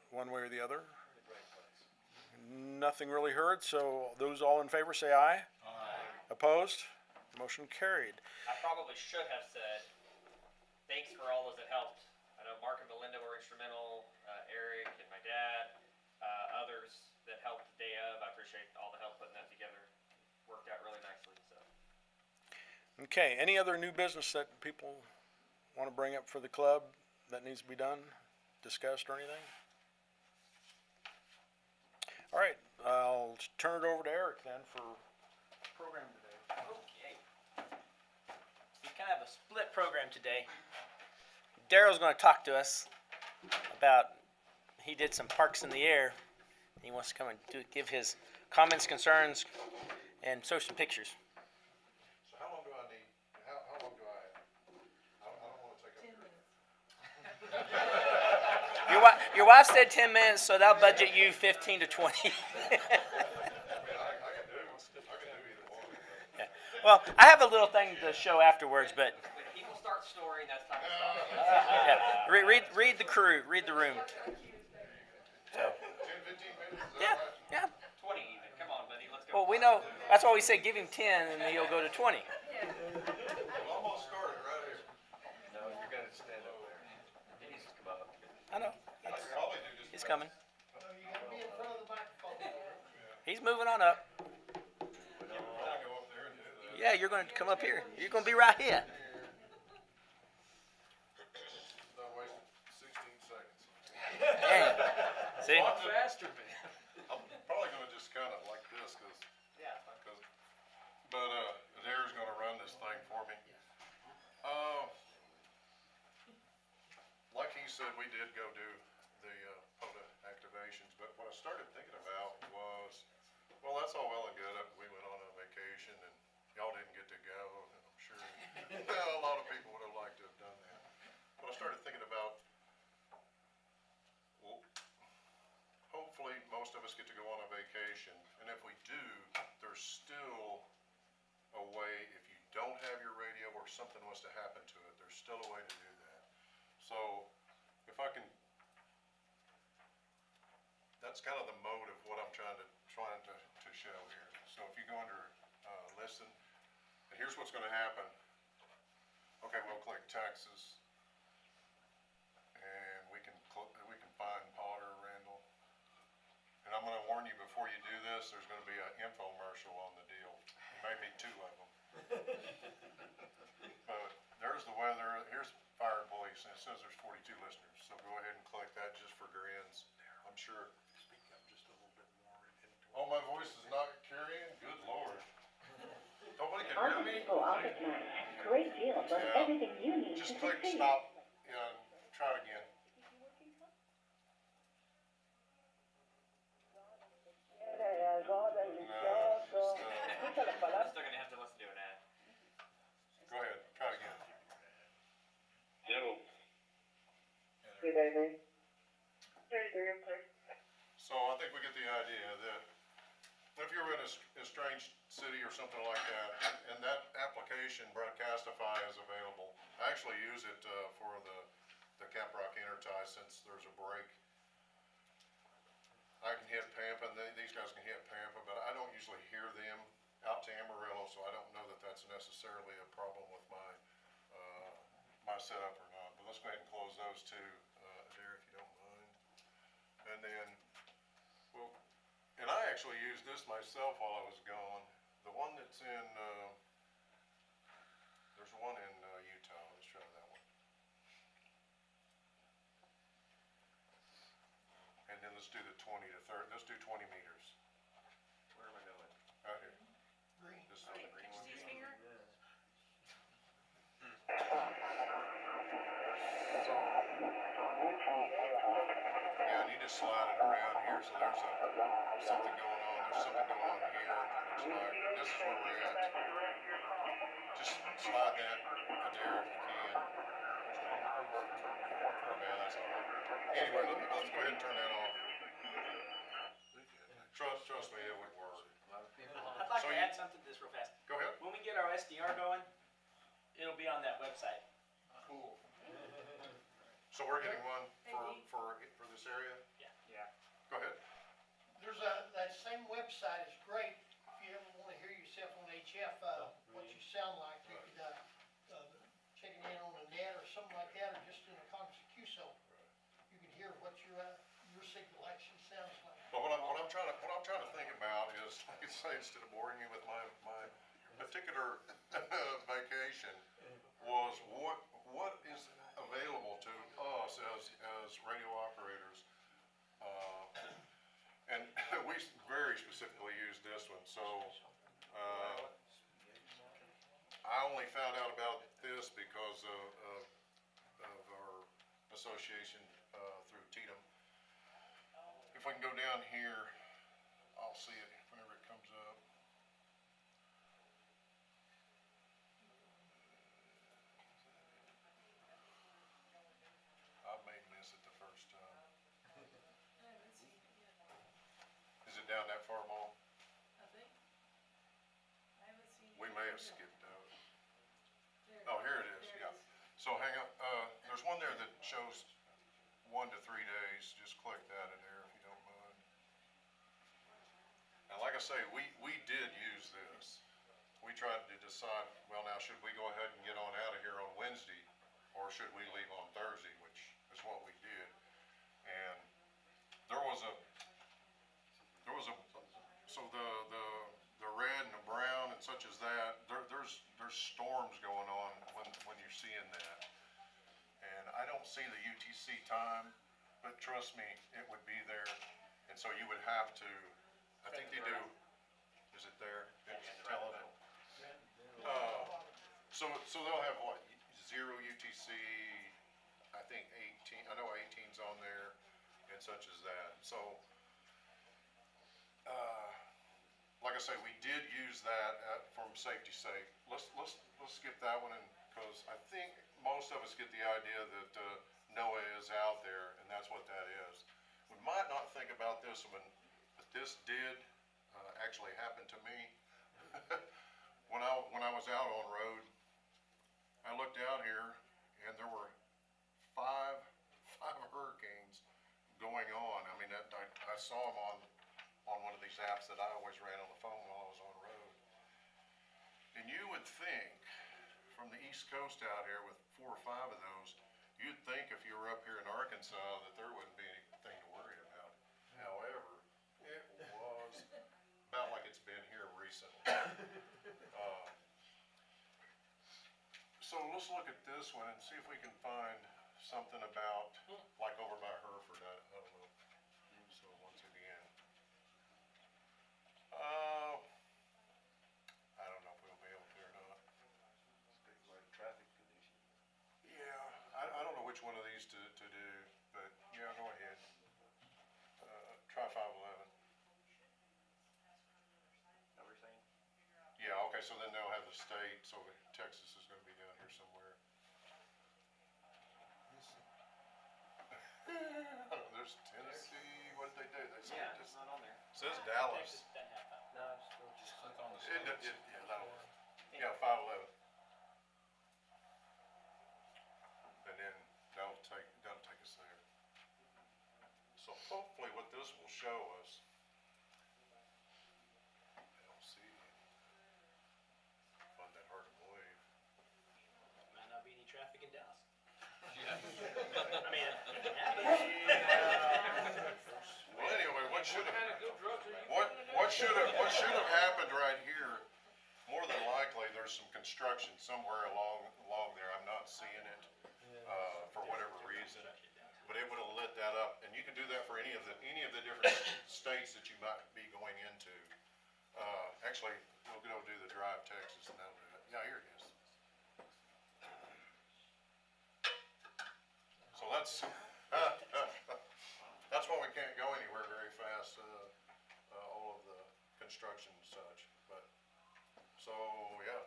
One way or the other? Nothing really heard, so those all in favor say aye. Aye. Opposed? Motion carried. I probably should have said, thanks for all those that helped. I know Mark and Melinda were instrumental, Eric and my dad, others that helped the day of. I appreciate all the help putting that together. Worked out really nicely, so. Okay, any other new business that people want to bring up for the club that needs to be done, discussed or anything? All right, I'll turn it over to Eric then for program today. Okay. We kind of have a split program today. Daryl's going to talk to us about, he did some parks in the air. He wants to come and give his comments, concerns, and show some pictures. So how long do I need, how long do I have? I don't wanna take up your. Your wife said 10 minutes, so that'll budget you 15 to 20. I can do either one. Yeah. Well, I have a little thing to show afterwards, but When people start snoring, that's time to stop. yeah. Read the crew, read the room. So, 10, 15 minutes, is yeah, that right? yeah. 20 even, come on, buddy, let's go. Well, we know, that's why we say give him 10 and then he'll go to 20. We're almost started right here. No, you're gonna stand up there. He needs to come up. I know. I could probably do just. He's coming. You gotta be in front of the microphone. He's moving on up. I'll go up there and do that. Yeah, you're going to come up here. You're going to be right here. Not wasting 16 seconds. Dang. See? Faster, man. I'm probably gonna just kinda like this, Yeah. but, Adair's gonna run this thing for me. Like he said, we did go do the, POTA activations, but what I started thinking about was, well, that's all well and good, we went on a vacation and y'all didn't get to go, and I'm sure, a lot of people would have liked to have done that. But I started thinking about, well, hopefully, most of us get to go on a vacation, and if we do, there's still a way, if you don't have your radio or or something was to happen to it, there's still a way to do that. So, if I can, that's kind of the mode of what I'm trying to show here. So if you go under, listen, and here's what's gonna happen. Okay, we'll click Texas, and we can find Potter, Randall. And I'm gonna warn you, before you do this, there's gonna be an infomercial on the deal, maybe two of them. But there's the weather, here's fire and police, and it says there's 42 listeners, so go ahead and click that just for grins, I'm sure. Speak up just a little bit more. Oh, my voice is not carrying, good lord. Nobody can hear me? Great deal for Yeah. everything you need Just to click succeed. stop, and try it again. Still gonna have to listen to an ad. Go ahead, try it again. So I think we get the idea that if you're in a strange city or something like that, and that application, Broadcastify, is available. I actually use it, for the Caprock Intertie, since there's a break. I can hit Pampa, and these guys can hit Pampa, but I don't usually hear them out to Amarillo, so I don't know that that's necessarily a problem with my setup or not. But let's go ahead and close those two, Adair, if you don't mind. And then, well, and I actually used this myself while I was gone. The one that's in, there's one in Utah, let's try that one. And then let's do the 20 to 30, let's do 20 meters. Where am I going? Right here. Green. This is Wait, the did green you one. see his finger? Yeah, I need to slide it around here, so there's something going on. There's something going on here, looks like. This is where we're at. Just slide that there if you can. Yeah, that's all right. Anyway, let's go ahead and turn that off. Trust me, it would work. I'd like So to you- add something to this real fast. Go ahead. When we get our SDR going, it'll be on that website. Cool. So we're getting one for this area? Yeah. Go ahead. There's that same website is great, if you ever wanna hear yourself on HF, what you sound like, you could, check it in on the net or something like that, or just in a Congress QSO. You can hear what your signal actually sounds like. But what I'm trying to think about is, like I say, instead of boring you with my particular vacation, was what is available to us as radio operators. And we very specifically use this one, so, I only found out about this because of our association, through Tatum. If we can go down here, I'll see it whenever it comes up. I may miss it the first time. Is it down that far, Mom? We may have skipped out. Oh, here it is, yeah. So hang on, there's one there that shows 1 to 3 days, just click that in there if you don't mind. And like I say, we did use this. We tried to decide, well now, should we go ahead and get on out of here on Wednesday, or should we leave on Thursday, which is what we did. And there was a, so the red and the brown and such as that, there's storms going on when you're seeing that. And I don't see the UTC time, but trust me, it would be there. And so you would have to, I think they do, is it there? It's telling it. So they'll have what, 0 UTC, I think 18, I know 18's on there, and such as that. So, like I say, we did use that from safety's sake. Let's skip that one, because I think most of us get the idea that NOAA is out there, and that's what that is. We might not think about this one, but this did actually happen to me when I was out on road, I looked out here and there were five hurricanes going on. I mean, I saw them on one of these apps that I always ran on the phone while I was on the road. And you would think, from the East Coast out here with 4 or 5 of those, you'd think if you were up here in Arkansas that there wouldn't be anything to worry about. However, it was about like it's been here recently. So let's look at this one and see if we can find something about, like over by Hereford, I don't know. So once again. I don't know if we'll be able to or not. Traffic condition. Yeah, I don't know which one of these to do, but yeah, go ahead. Try 511. Everything. Yeah, okay, so then they'll have the state, so Texas is gonna be down here somewhere. There's Tennessee, what did they do? They said Yeah, it it's not on there. says Dallas. Texas doesn't have that. No, it's still just. Click on the Yeah, states. that'll work. Yeah, 511. And then that'll take us there. So hopefully what this will show us. I don't see. Find that hard to believe. Might not be any traffic in Dallas. Yeah. I mean, it happens. Well, anyway, what should What kind have, of good drugs are you what should have happened right here, more than likely, there's some construction somewhere along there. I'm not seeing it, for whatever reason. But it would have lit that up, and you can do that for any of the different states that you might be going into. Actually, we'll go do the Drive Texas and that'll do it. Yeah, here it is. So that's why we can't go anywhere very fast, all of the construction and such, but, so, yeah.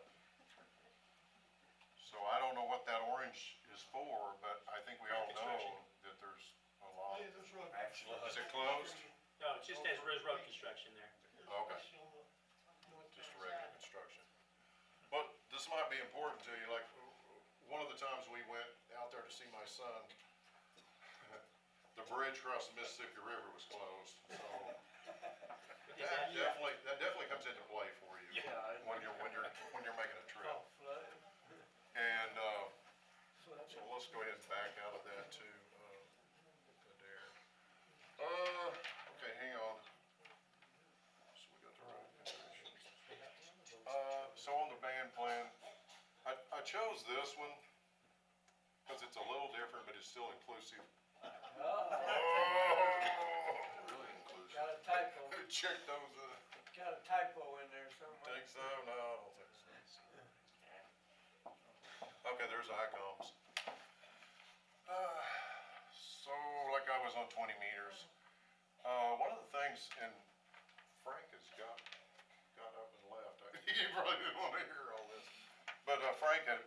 So I don't know what that orange is for, but I think we all know that there's a lot. Hey, this road. Is it closed? No, it just has road construction there. Okay, just a regular construction. But this might be important to you, like, one of the times we went out there to see my son, the bridge across the Mississippi River was closed, so that definitely comes into play for you when you're making a trip. And, so let's go ahead and back out of that too, there. Okay, hang on. So we got the road conditions. So on the band plan, I chose this one, cause it's a little different, but it's still inclusive. Really inclusive. Got a typo, Who checked those, got a typo in there somewhere. think so? No, I don't think so. Okay, there's ICOMs. So, like I was on 20 meters. One of the things, and Frank has got up and left. He probably didn't want to hear all this. But, Frank had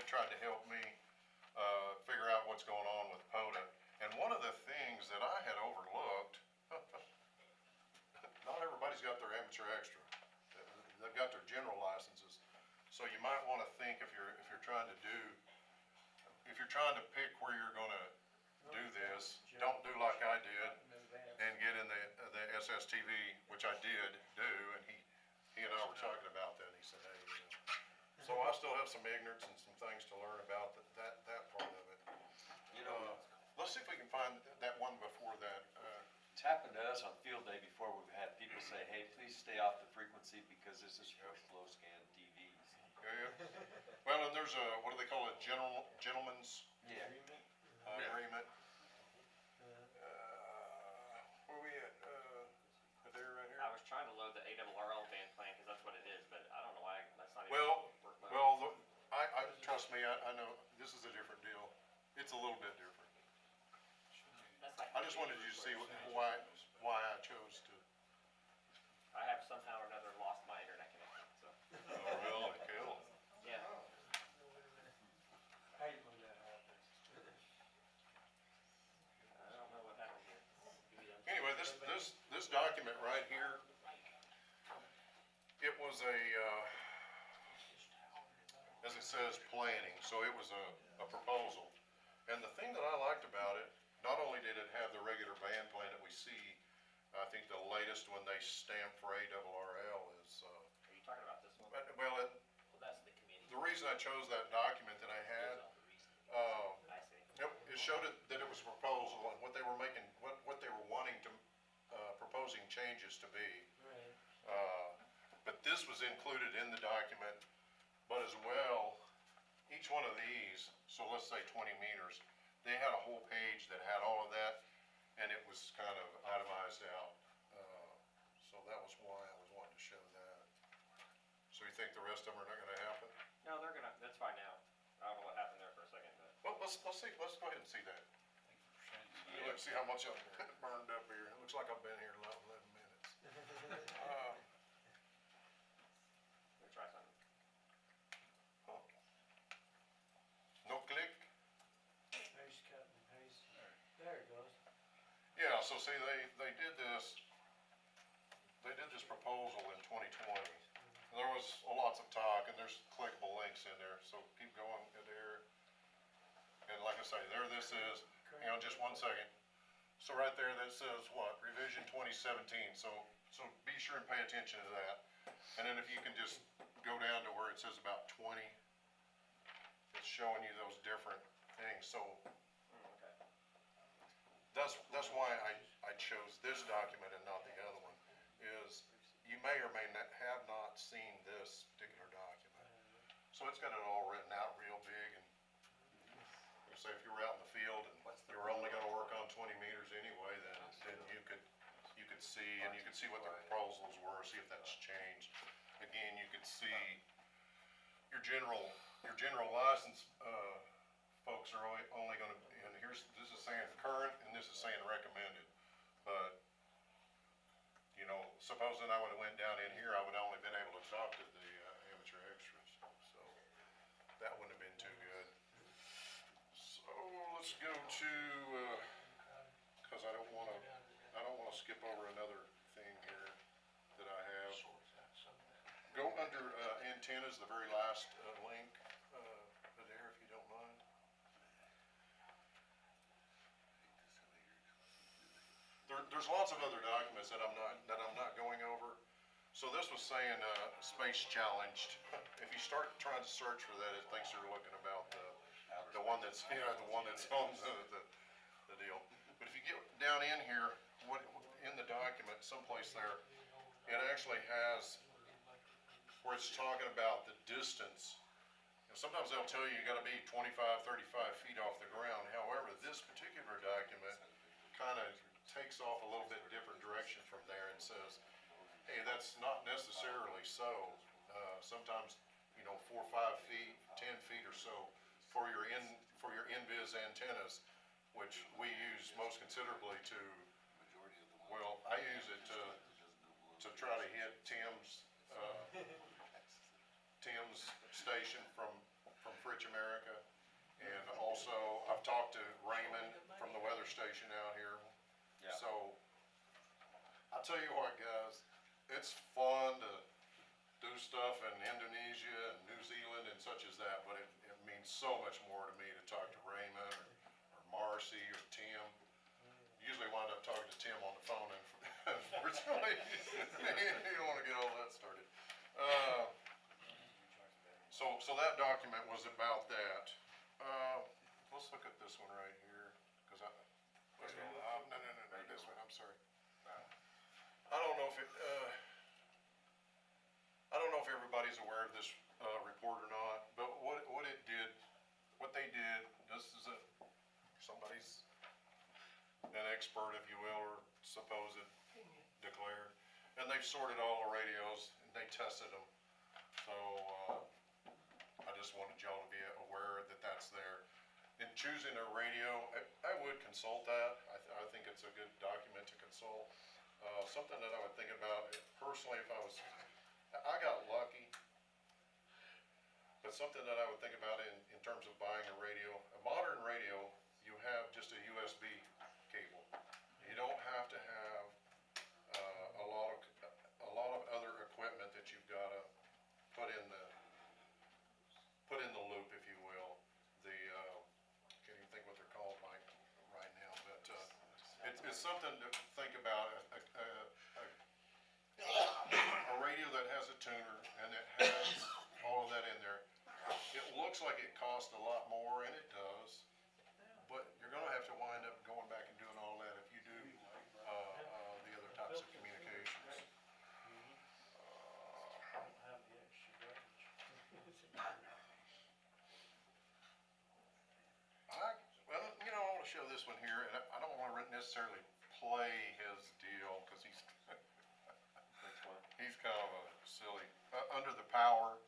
tried to help me, figure out what's going on with POTA. And one of the things that I had overlooked, not everybody's got their amateur extra. They've got their general licenses. So you might wanna think if you're trying to pick where you're gonna do this, don't do like I did and get in the SSTV, which I did do, and he and I were talking about that, and he said, hey, so I still have some ignorance and some things to learn about that part of it. You know, Let's see if we can find that one before that, it's happened to us on field day before. We've had people say, hey, please stay off the frequency because this is for slow scan TVs. yeah. Well, and there's a, what do they call it, gentleman's Yeah. agreement. Where we at, there right here? I was trying to load the ARRL band plan, cause that's what it is, but I don't know why, that's not even. Well, work mode. trust me, I know, this is a different deal. It's a little bit different. That's like. I just wanted you to see why I chose to. I have somehow or another lost my internet connection, so, Oh, really? Cool. yeah. Hate when that happens. I don't know what happened here. Anyway, this document right here, it was a, as it says, planning, so it was a proposal. And the thing that I liked about it, not only did it have the regular band plan that we see, I think the latest one they stamped for ARRL is, Are you talking about this one? well, Well, that's the committee. the reason I chose that document that I had, I see. it showed it, that it was a proposal and what they were making, what they were wanting to, proposing changes to be. But this was included in the document, but as well, each one of these, so let's say 20 meters, they had a whole page that had all of that, and it was kind of itemized out. So that was why I was wanting to show that. So you think the rest of them are not gonna happen? No, that's fine now. I don't know what happened there for a second, but. Well, let's see, let's go ahead and see that. Let's see how much I've burned up here. It looks like I've been here 11 minutes. Let me try something. No click? Paste, cut and paste. There it goes. Yeah, so see, they did this proposal in 2020. There was lots of talk, and there's clickable links in there, so keep going there. And like I say, there this is, hang on just one second. So right there, that says what, revision 2017, so be sure and pay attention to that. And then if you can just go down to where it says about 20, it's showing you those different things, so Okay. that's why I chose this document and not the other one, is you may or may not have not seen this particular document. So it's got it all written out real big, and say if you were out in the field and you were only gonna work on 20 meters anyway, then you could see, and you could see what the proposals were, see if that's changed. Again, you could see your general license, folks are only gonna, and this is saying current and this is saying recommended. But, you know, supposing I would've went down in here, I would only been able to talk to the amateur extras, so that wouldn't have been too good. So let's go to, cause I don't wanna skip over another thing here that I have. Go under, antennas, the very last, link, there, if you don't mind. There's lots of other documents that I'm not going over. So this was saying, space challenged. If you start trying to search for that, it thinks you're looking about the one that's, the one that's on the deal. But if you get down in here, in the document, someplace there, it actually has where it's talking about the distance. And sometimes they'll tell you you gotta be 25, 35 feet off the ground. However, this particular document kinda takes off a little bit different direction from there and says, hey, that's not necessarily so. Sometimes, 4 or 5 feet, 10 feet or so for your in-vis antennas, which we use most considerably to, well, I use it to try to hit Tim's station from Fritch America. And also, I've talked to Raymond from the weather station out here. Yeah. So, I'll tell you what, guys, it's fun to do stuff in Indonesia and New Zealand and such as that, but it means so much more to me to talk to Raymond or Marcy or Tim. Usually wind up talking to Tim on the phone, and unfortunately, you don't wanna get all that started. So that document was about that. Let's look at this one right here, cause no, this one, I'm sorry. I don't know if everybody's aware of this, report or not, but what they did, this is somebody's an expert, if you will, or supposed declared, and they've sorted all the radios and they tested them. So, I just wanted y'all to be aware that that's there. In choosing a radio, I would consult that. I think it's a good document to consult. Something that I would think about, personally, I got lucky, but something that I would think about in terms of buying a radio, a modern radio, you have just a USB cable. You don't have to have, a lot of other equipment that you've gotta put it's something to think about, a radio that has a tuner and it has all of that in there. It looks like it costs a lot more, and it does, but you're gonna have to wind up going back and doing all that if you do, the other types of communications. Well, you know, I wanna show this one here, and I don't wanna necessarily play his deal, cause he's he's kind of a silly, under the power.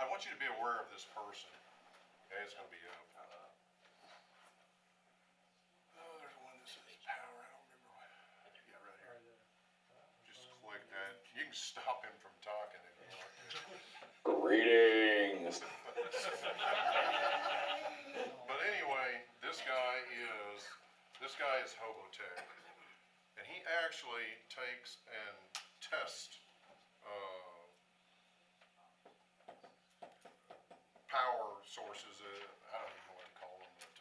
I want you to be aware of this person. Okay, it's gonna be up. Oh, there's one that says power, I don't remember what. Yeah, right here. Just click that. You can stop him from talking if you want to. Greetings. But anyway, this guy is Hobotech. And he actually takes and tests, power sources, I don't even know what to call them, but,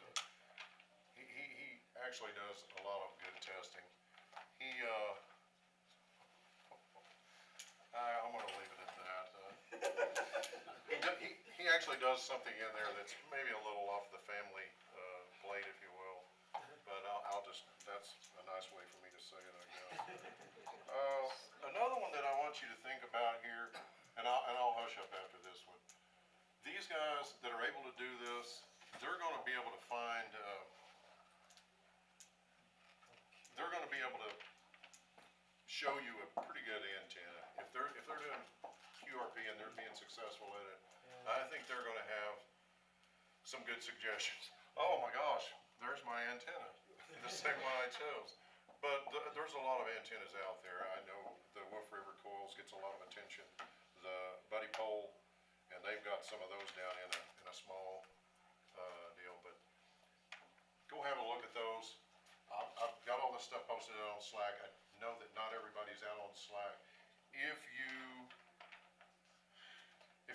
he actually does a lot of good testing. I'm gonna leave it at that. He actually does something in there that's maybe a little off the family, plate, if you will, but I'll just, that's a nice way for me to say it, I guess. Another one that I want you to think about here, and I'll hush up after this one. These guys that are able to do this, they're gonna be able to find, they're gonna be able to show you a pretty good antenna. If they're doing QRP and they're being successful at it, I think they're gonna have some good suggestions. Oh my gosh, there's my antenna, the same one I chose. But there's a lot of antennas out there. I know the Wolf River Coils gets a lot of attention, the Buddy Pole, and they've got some of those down in a small, deal, but go have a look at those. I've got all this stuff posted on Slack. I know that not everybody's out on Slack. If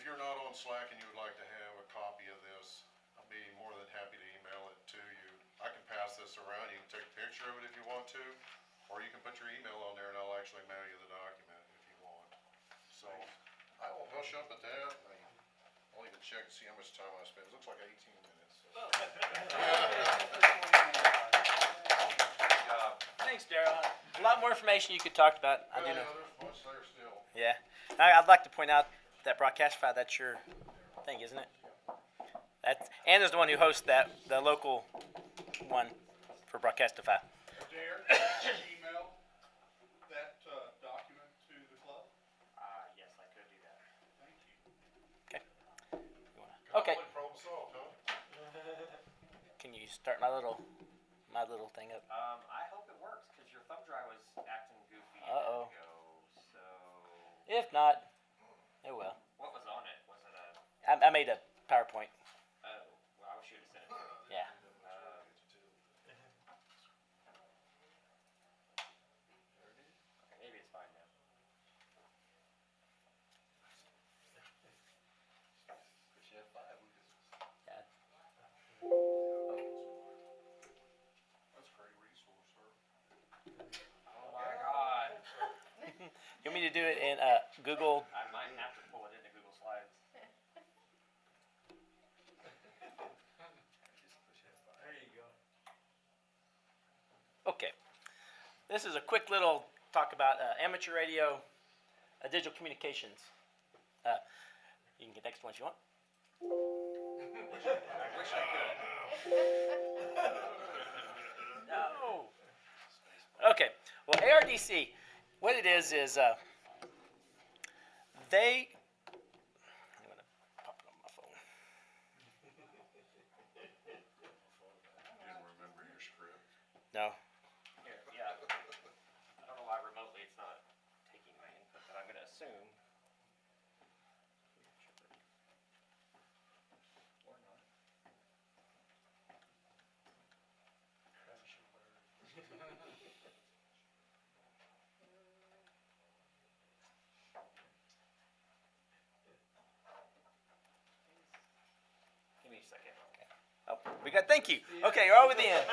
you're not on Slack and you would like to have a copy of this, I'll be more than happy to email it to you. I can pass this around. You can take a picture of it if you want to, or you can put your email on there and I'll actually mail you the document if you want. So I will hush up at that. I'll even check and see how much time I spent. It looks like 18 minutes. So. Thanks, Daryl. A lot more information you could talk about. I do know. There's much there still. Yeah. I'd like to point out that Broadcastify, that's your thing, isn't it? Anna's the one who hosts the local one for Broadcastify. Darren, can you email that, document to the club? Yes, I could do that. Thank you. Okay. Problem solved, huh? Can you start my little thing up? I hope it works, cause your thumb drive was acting goofy a Uh-oh. minute ago, so. If not, oh well. What was on it? Was it a, I made a PowerPoint. oh, well, I wish you would've sent it to me. Yeah. Okay, maybe it's fine now. Yeah. That's a great resource, sir. Oh my god. You want me to do it in Google? I might have to pull it into Google Slides. There you go. Okay. This is a quick little talk about amateur radio, digital communications. You can get next one if you want. I wish I could. No. Okay. Well, ARDC, what it is they. I'm gonna pop it on my phone. Didn't remember your script. No. Here, yeah. I don't know why remotely it's not taking my input, but I'm gonna assume. Or not. Give me a second. Oh, we got. Thank you. Okay, you're all with the end.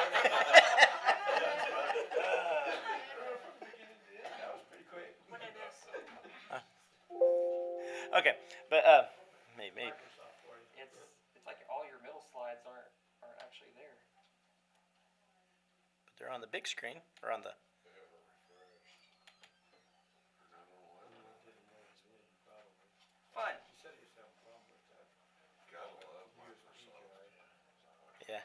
Okay, but, maybe, It's like all your middle slides aren't actually there. but they're on the big screen, or on the, Fine. yeah.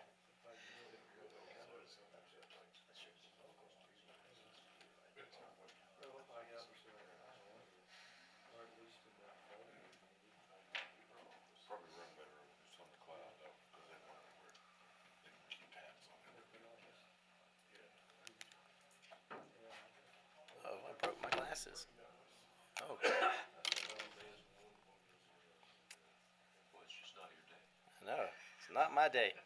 Probably run better if it's on the cloud though, cause they want everywhere. They can keep tabs on it. Oh, I broke my glasses. Oh, Well, it's just not your day. no, it's not my day. Be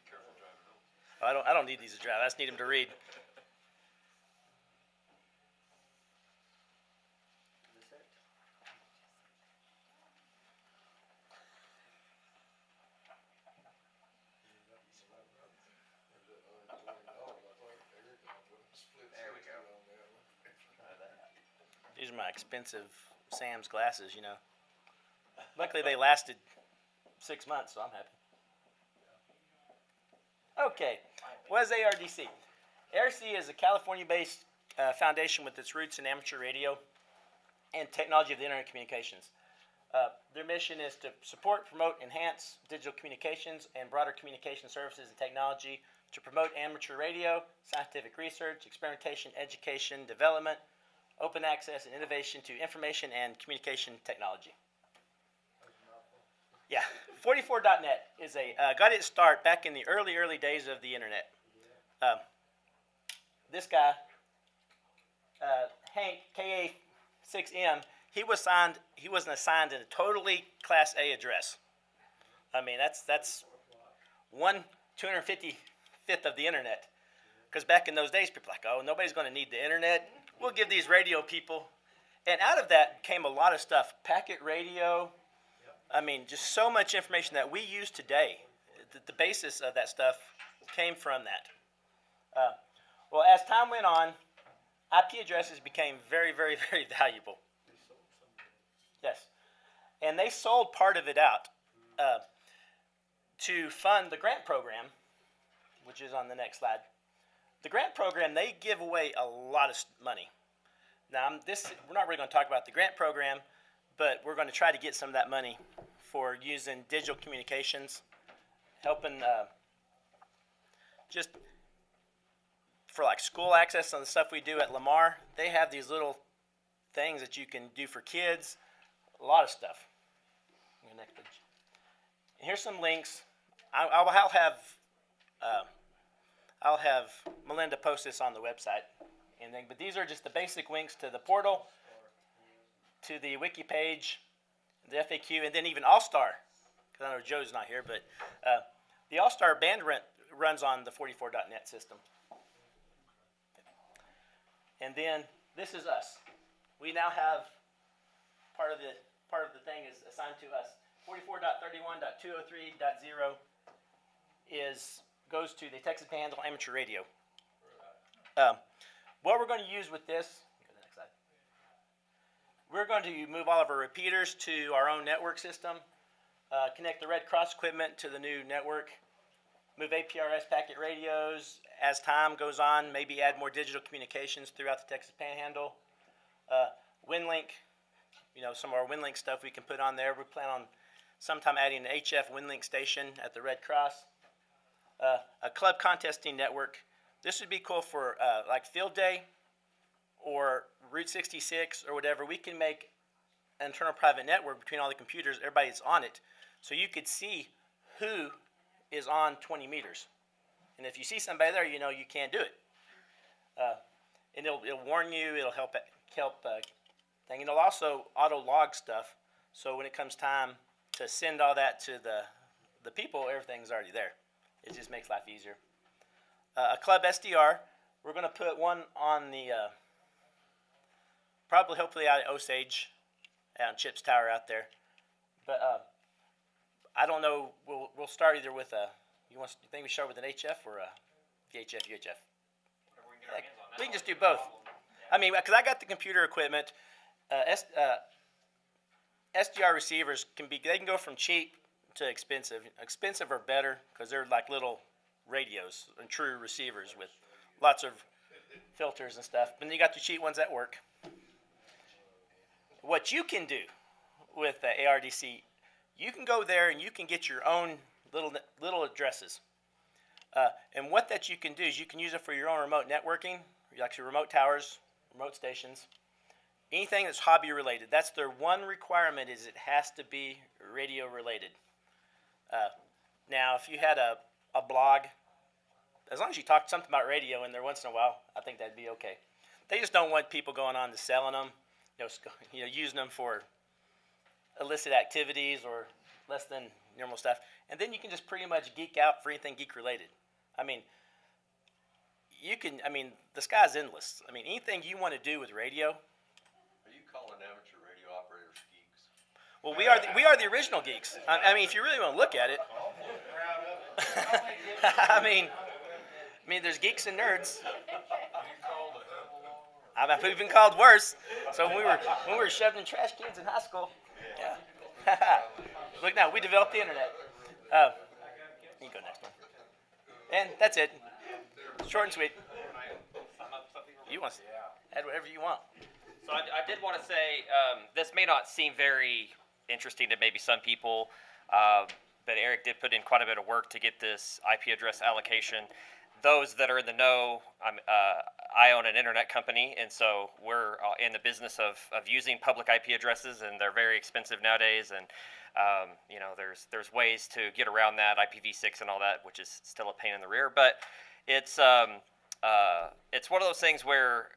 careful driving home. I don't need these to drive, I just need them to read. There we go. Try that. These are my expensive Sam's glasses, you know. Luckily, they lasted 6 months, so I'm happy. Okay, what is ARDC? ARDC is a California-based foundation with its roots in amateur radio and technology of the internet communications. Their mission is to support, promote, enhance digital communications and broader communication services and technology to promote amateur radio, scientific research, experimentation, education, development, open access, and innovation to information and communication technology. Yeah, 44.net is got its start back in the early days of the internet. This guy, Hank, KA6M, he wasn't assigned a totally Class A address. I mean, that's 1/255th of the internet. Because back in those days, people were like, oh, nobody's going to need the internet. We'll give these radio people. And out of that came a lot of stuff. Packet radio. I mean, just so much information that we use today. The basis of that stuff came from that. Well, as time went on, IP addresses became very, very, very valuable. Yes. And they sold part of it out to fund the grant program, which is on the next slide. The grant program, they give away a lot of money. Now, we're not really going to talk about the grant program, but we're going to try to get some of that money for using digital communications, helping just for like school access and the stuff we do at Lamar. They have these little things that you can do for kids, a lot of stuff. Next page. Here's some links. I'll have Melinda post this on the website. But these are just the basic links to the portal, to the wiki page, the FAQ, and then even All-Star. Because I know Joe's not here, but the All-Star band runs on the 44.net system. And then this is us. We now have part of the thing is assigned to us. 44.31.203.0 goes to the Texas Panhandle Amateur Radio. What we're going to use with this, go to the next slide. We're going to move all of our repeaters to our own network system, connect the Red Cross equipment to the new network, move APRS packet radios as time goes on, maybe add more digital communications throughout the Texas Panhandle. WinLink, some of our WinLink stuff we can put on there. We plan on sometime adding an HF WinLink station at the Red Cross. A club contesting network. This would be cool for like field day or Route 66 or whatever. We can make an internal private network between all the computers, everybody that's on it, so you could see who is on 20 meters. And if you see somebody there, you know you can't do it. And it'll warn you. It'll help thing. And it'll also auto log stuff. So when it comes time to send all that to the people, everything's already there. It just makes life easier. A club SDR, we're going to put one on the, hopefully out at Osage, out in Chips Tower out there. But I don't know, we'll start either with you think we start with an HF or a VHF, UHF? We can just do both. I mean, because I got the computer equipment. SDR receivers they can go from cheap to expensive. Expensive are better because they're like little radios and true receivers with lots of filters and stuff. And then you got the cheap ones that work. What you can do with the ARDC, you can go there and you can get your own little addresses. And what that you can do is you can use it for your own remote networking, like your remote towers, remote stations, anything that's hobby related. That's their one requirement is it has to be radio related. Now, if you had a blog, as long as you talk something about radio in there once in a while, I think that'd be okay. They just don't want people going on to selling them, using them for illicit activities or less than normal stuff. And then you can just pretty much geek out for anything geek related. I mean, the sky's endless. I mean, anything you want to do with radio. Are you calling amateur radio operators geeks? Well, we are the original geeks. I mean, if you really want to look at it. I mean, there's geeks and nerds. We've been called worse. So when we were shoved in trash cans in high school, yeah. Look now, we developed the internet. You can go next one. And that's it. Short and sweet. You want to add whatever you want. So I did want to say, this may not seem very interesting to maybe some people, but Eric did put in quite a bit of work to get this IP address allocation. Those that are in the know, I own an internet company, and so we're in the business of using public IP addresses, and they're very expensive nowadays. And there's ways to get around that, IPv6 and all that, which is still a pain in the rear. But it's one of those things where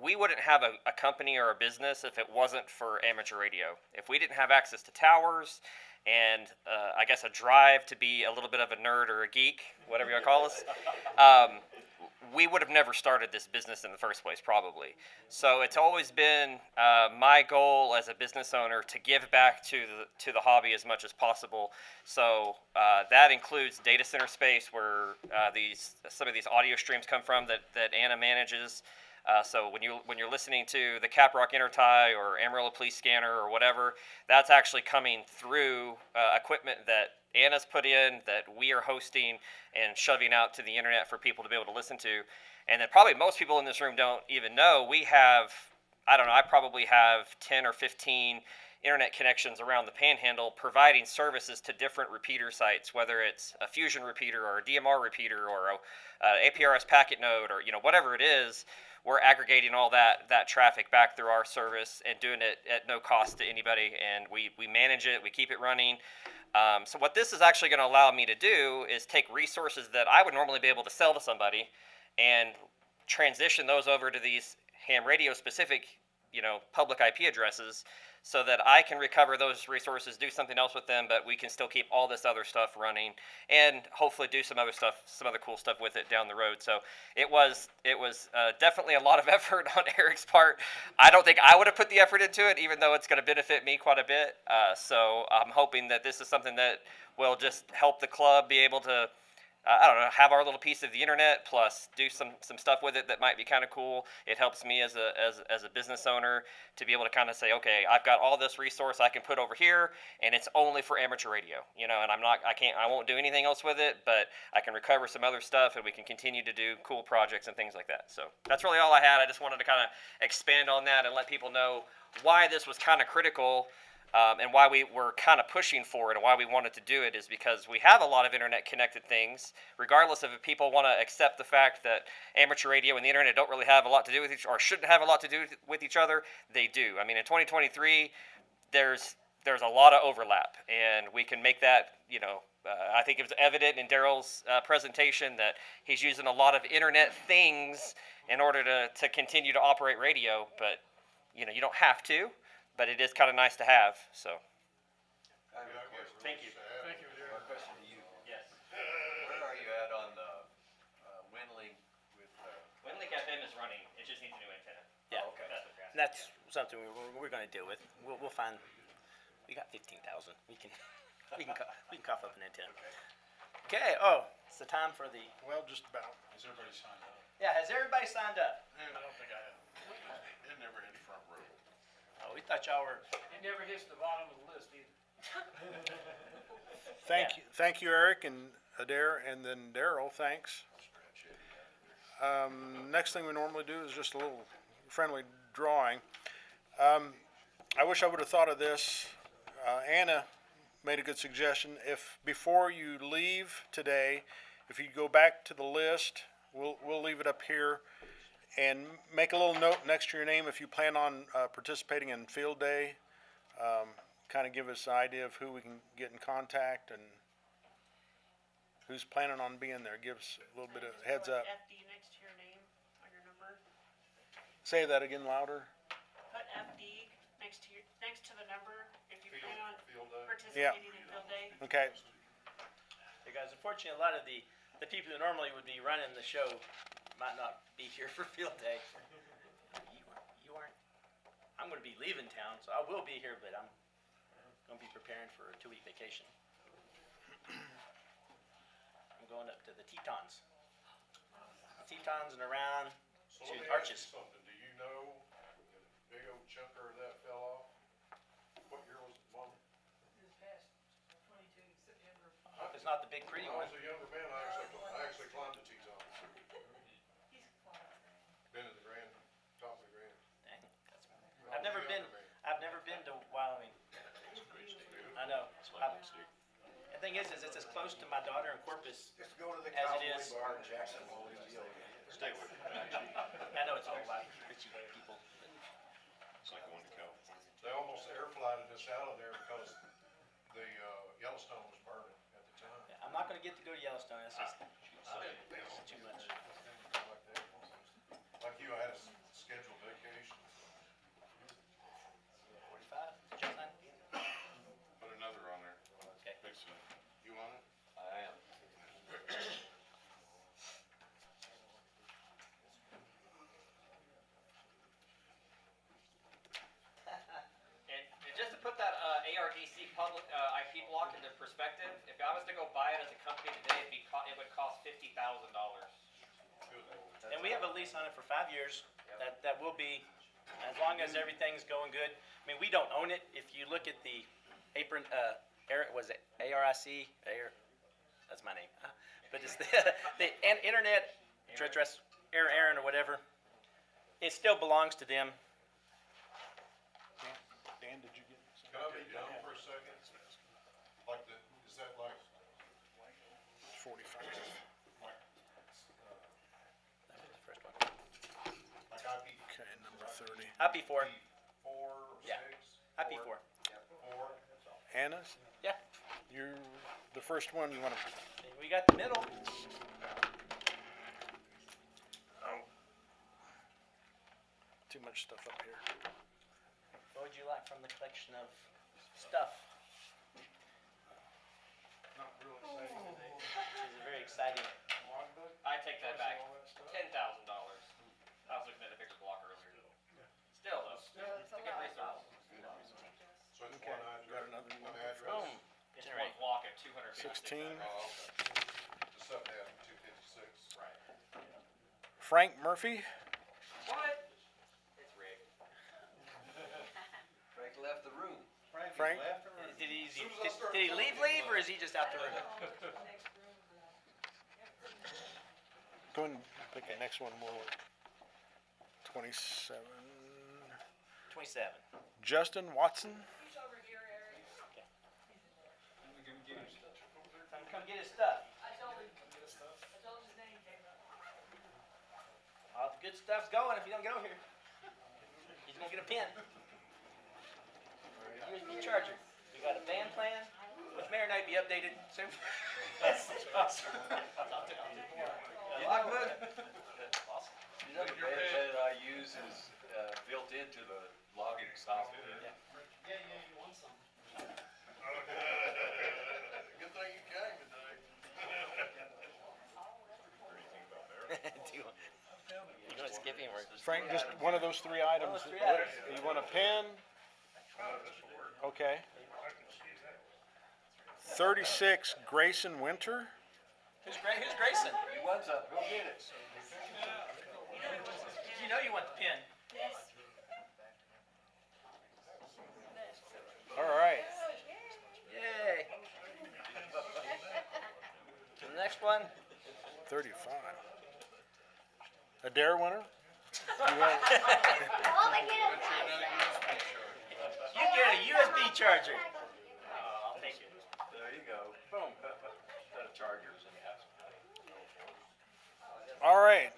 we wouldn't have a company or a business if it wasn't for amateur radio. If we didn't have access to towers and I guess a drive to be a little bit of a nerd or a geek, whatever you want to call us, we would have never started this business in the first place, probably. So it's always been my goal as a business owner to give back to the hobby as much as possible. So that includes data center space where some of these audio streams come from that Anna manages. So when you're listening to the Caprock Intertie or Amarillo Police Scanner or whatever, that's actually coming through equipment that Anna's put in, that we are hosting and shoving out to the internet for people to be able to listen to. And then probably most people in this room don't even know, we have, I probably have 10 or 15 internet connections around the Panhandle providing services to different repeater sites, whether it's a Fusion repeater or a DMR repeater or a APRS packet node or whatever it is. We're aggregating all that traffic back through our service and doing it at no cost to anybody, and we manage it, we keep it running. So what this is actually going to allow me to do is take resources that I would normally be able to sell to somebody and transition those over to these ham radio specific, public IP addresses, so that I can recover those resources, do something else with them, but we can still keep all this other stuff running and hopefully do some other cool stuff with it down the road. So it was definitely a lot of effort on Eric's part. I don't think I would have put the effort into it, even though it's going to benefit me quite a bit. So I'm hoping that this is something that will just help the club be able to, have our little piece of the internet, plus do some stuff with it that might be kind of cool. It helps me as a business owner to be able to kind of say, okay, I've got all this resource I can put over here, and it's only for amateur radio, and I won't do anything else with it, but I can recover some other stuff, and we can continue to do cool projects and things like that. So that's really all I had. I just wanted to kind of expand on that and let people know why this was kind of critical. And why we were kind of pushing for it and why we wanted to do it is because we have a lot of internet connected things, regardless of if people want to accept the fact that amateur radio and the internet don't really have a lot to do with each, or shouldn't have a lot to do with each other. They do. I mean, in 2023, there's a lot of overlap, and we can make that, I think it was evident in Daryl's presentation that he's using a lot of internet things in order to continue to operate radio, but, you don't have to. But it is kind of nice to have, so. Thank you. Thank you, Darryl. One question to you. Yes. Where are you at on WinLink with? WinLink FM is running. It just needs a new antenna. Yeah. Oh, okay. That's what you're asking. And that's something we're going to deal with. We'll find. We got 15,000. We can cough up an antenna. Okay. Oh, it's the time for the. Well, just about. Has everybody signed up? Yeah. Has everybody signed up? I don't think I have. It never hit front row. Oh, we thought y'all were, It never hits the bottom of the list either. Thank you, Eric and Adair, and then Daryl, thanks. Next thing we normally do is just a little friendly drawing. I wish I would have thought of this. Anna made a good suggestion. If, before you leave today, if you go back to the list, we'll leave it up here, and make a little note next to your name if you plan on participating in field day. Kind of give us an idea of who we can get in contact and who's planning on being there. Give us a little bit of heads up. FD next to your name on your number. Say that again louder. Put FD next to the number if you plan on Yeah. participating in field day. Okay. hey guys, unfortunately, a lot of the people who normally would be running the show might not be here for field day. You aren't. I'm gonna be leaving town, so I will be here, but I'm gonna be preparing for a 2-week vacation. I'm going up to the Tetons. Tetons and around So to let me ask you Arches. something, do you know, the big old chunker that fell off? What year was it, Mom? It's not the big pretty When I one. was a younger man, I actually climbed the Teton. Been in the grand, top of the grand. Dang, I've never been to Wyoming. I know. The thing is it's as close to my daughter in Corpus Just go to the as it is. bar in Jacksonville. Stay with it. I know it's all about rich people. It's like going to California. They almost air flighted us out of there because the, Yellowstone was burning at the time. Yeah, I'm not gonna get to go to Yellowstone. That's just too much. Like you, I had a scheduled vacation. 45. Just nine? Put another on there. Okay. Fix it. You want it? I am. And just to put that ARDC public IP block into perspective, if I was to go buy it as a company today, it would cost $50,000. And we have a lease on it for 5 years. That will be, as long as everything's going good. I mean, we don't own it. If you look at the apron, was it ARIC? That's my name. But it's the internet address, Aaron or whatever. It still belongs to them. Dan, did you get? Can I be down for a second? Like the, is that like 45. First one. like IP Okay, number 30. IP4. 4 or Yeah. 6? IP4. 4? Anna's? Yeah. You're the first one you want to. We got the middle. Too much stuff up here. What would you like from the collection of stuff? Not real exciting today. This is very exciting. I take that back. $10,000. I was looking at a bigger block earlier. Still though. It's a It's a good lot. resource. So it's Okay, one got address, another one one. address. Boom. It's Generate. one block at 256. 16. Oh, okay. The seven half, 256. Right. Frank Murphy? What? It's rigged. Frank left the room. Frank? Did he leave, or is he just out the room? Go ahead and pick the next one. More. 27. 27. Justin Watson? Come get his stuff. All the good stuff's going if you don't get over here. He's gonna get a pin. USB charger. We got a band plan, which may or may not be updated soon. Logbook? You know, the band that I use is built into the logging software. Good thing you came today. Do you want to skip him or just? Frank, just one of those 3 items. One of those 3 items. You want a pen? Okay. 36 Grayson Winter? Who's Grayson? He wants a, go get it. You know you want the pin. 35. A dare winner? You want- All they get is You get a USB charger. I'll take it. There you go. Boom. Set of chargers in the house. All right.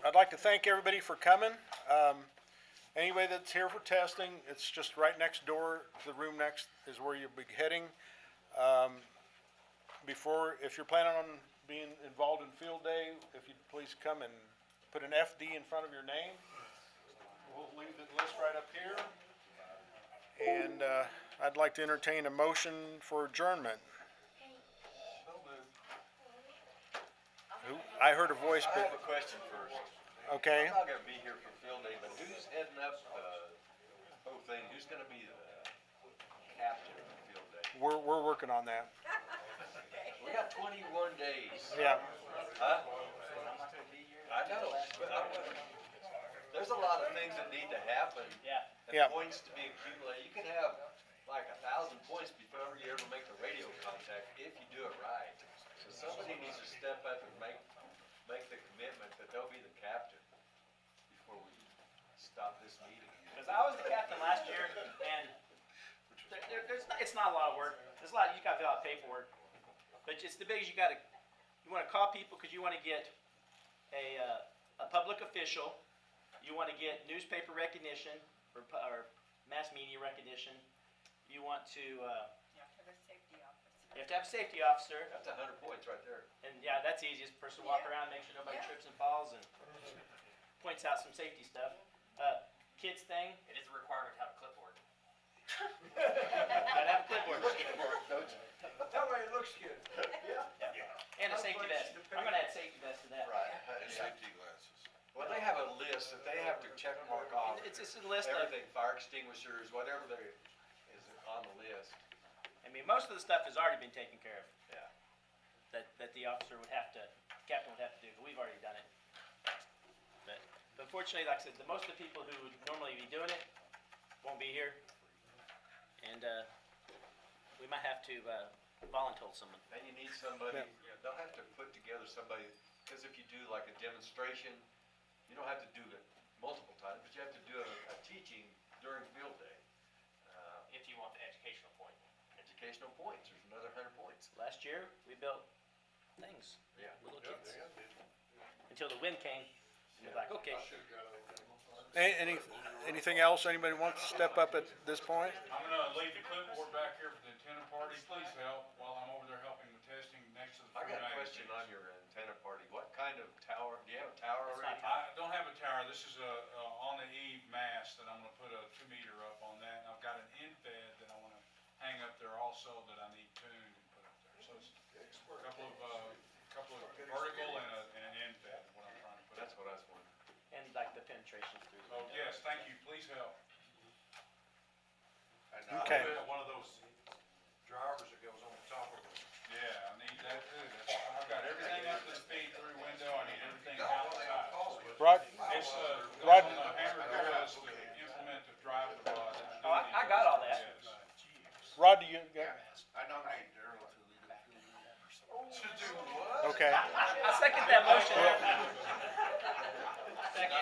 I'd like to thank everybody for coming. Anybody that's here for testing, it's just right next door. The room next is where you'll be heading. If you're planning on being involved in field day, if you'd please come and put an FD in front of your name. We'll leave the list right up here. And I'd like to entertain a motion for adjournment. I heard a voice, I but, have a question first. okay. I'm not gonna be here for field day, but who's heading up the whole thing? Who's gonna be the captain of field day? We're working on that. We got 21 days. Yeah. Huh? I know, but there's a lot of things that need to happen. Yeah. And Yeah. points to be accumulated. You can have like 1,000 points before you ever make the radio contact if you do it right. So somebody needs to step up and make the commitment that they'll be the captain before we stop this meeting. Because I was the captain last year, and it's not a lot of work. There's a lot, you gotta fill out paperwork. But it's the biggest, you wanna call people, cause you wanna get a public official, you wanna get newspaper recognition, or mass media recognition. You want to, you have to have a safety officer. That's 100 points right there. And yeah, that's the easiest, person walk around, make sure nobody trips and falls, and points out some safety stuff. Kids thing. It is a requirement to have a clipboard. Gotta have a clipboard. That way it looks good. And a safety vest. I'm gonna add safety vest to that. Right. And safety glasses. Well, they have a list that they have to check mark off. It's just a list of, Everything, fire extinguishers, whatever is on the list. I mean, most of the stuff has already been taken care of. Yeah. That the officer would have to, captain would have to do, but we've already done it. But unfortunately, like I said, most of the people who would normally be doing it won't be here. And, we might have to, volunteer someone. And you need somebody, Yeah. they'll have to put together somebody, because if you do like a demonstration, you don't have to do it multiple times, but you have to do a teaching during field day. If you want the educational point. Educational points, there's another 100 points. Last year, we built things, Yeah. little kids. Until the wind came, and we're like, okay. Anything else anybody wants to step up at this point? I'm gonna leave the clipboard back here for the antenna party. Please help while I'm over there helping with testing next to the. I got a question on your antenna party. What kind of tower, do you have a tower already? I don't have a tower. This is a on the eve mast that I'm gonna put a 2-meter up on that. And I've got an end fed that I wanna hang up there also that I need tuned and put up there. So it's a couple of vertical and an end fed, what I'm trying to put up. That's what I was wondering. And like the penetration through. So yes, thank you. Please help. Okay. One of those drivers that goes on the top of it. Yeah, I need that too. I've got everything up to the feed-through window. I need everything outside. Rod, It's, Rod- on the hammer does to implement the drive the rod. Oh, I got all that. Yes. Rod, do you, I nominate Daryl to lead the To do what? okay. I second that motion.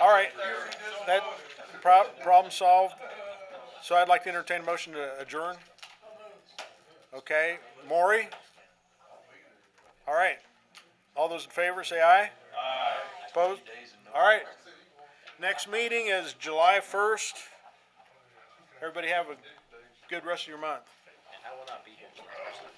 All right, that problem solved. So I'd like to entertain a motion to adjourn. Okay, Maury? All right. All those in favor, say aye. Aye. Opposed? All right. Next meeting is July 1st. Everybody have a good rest of your month. I will not be here.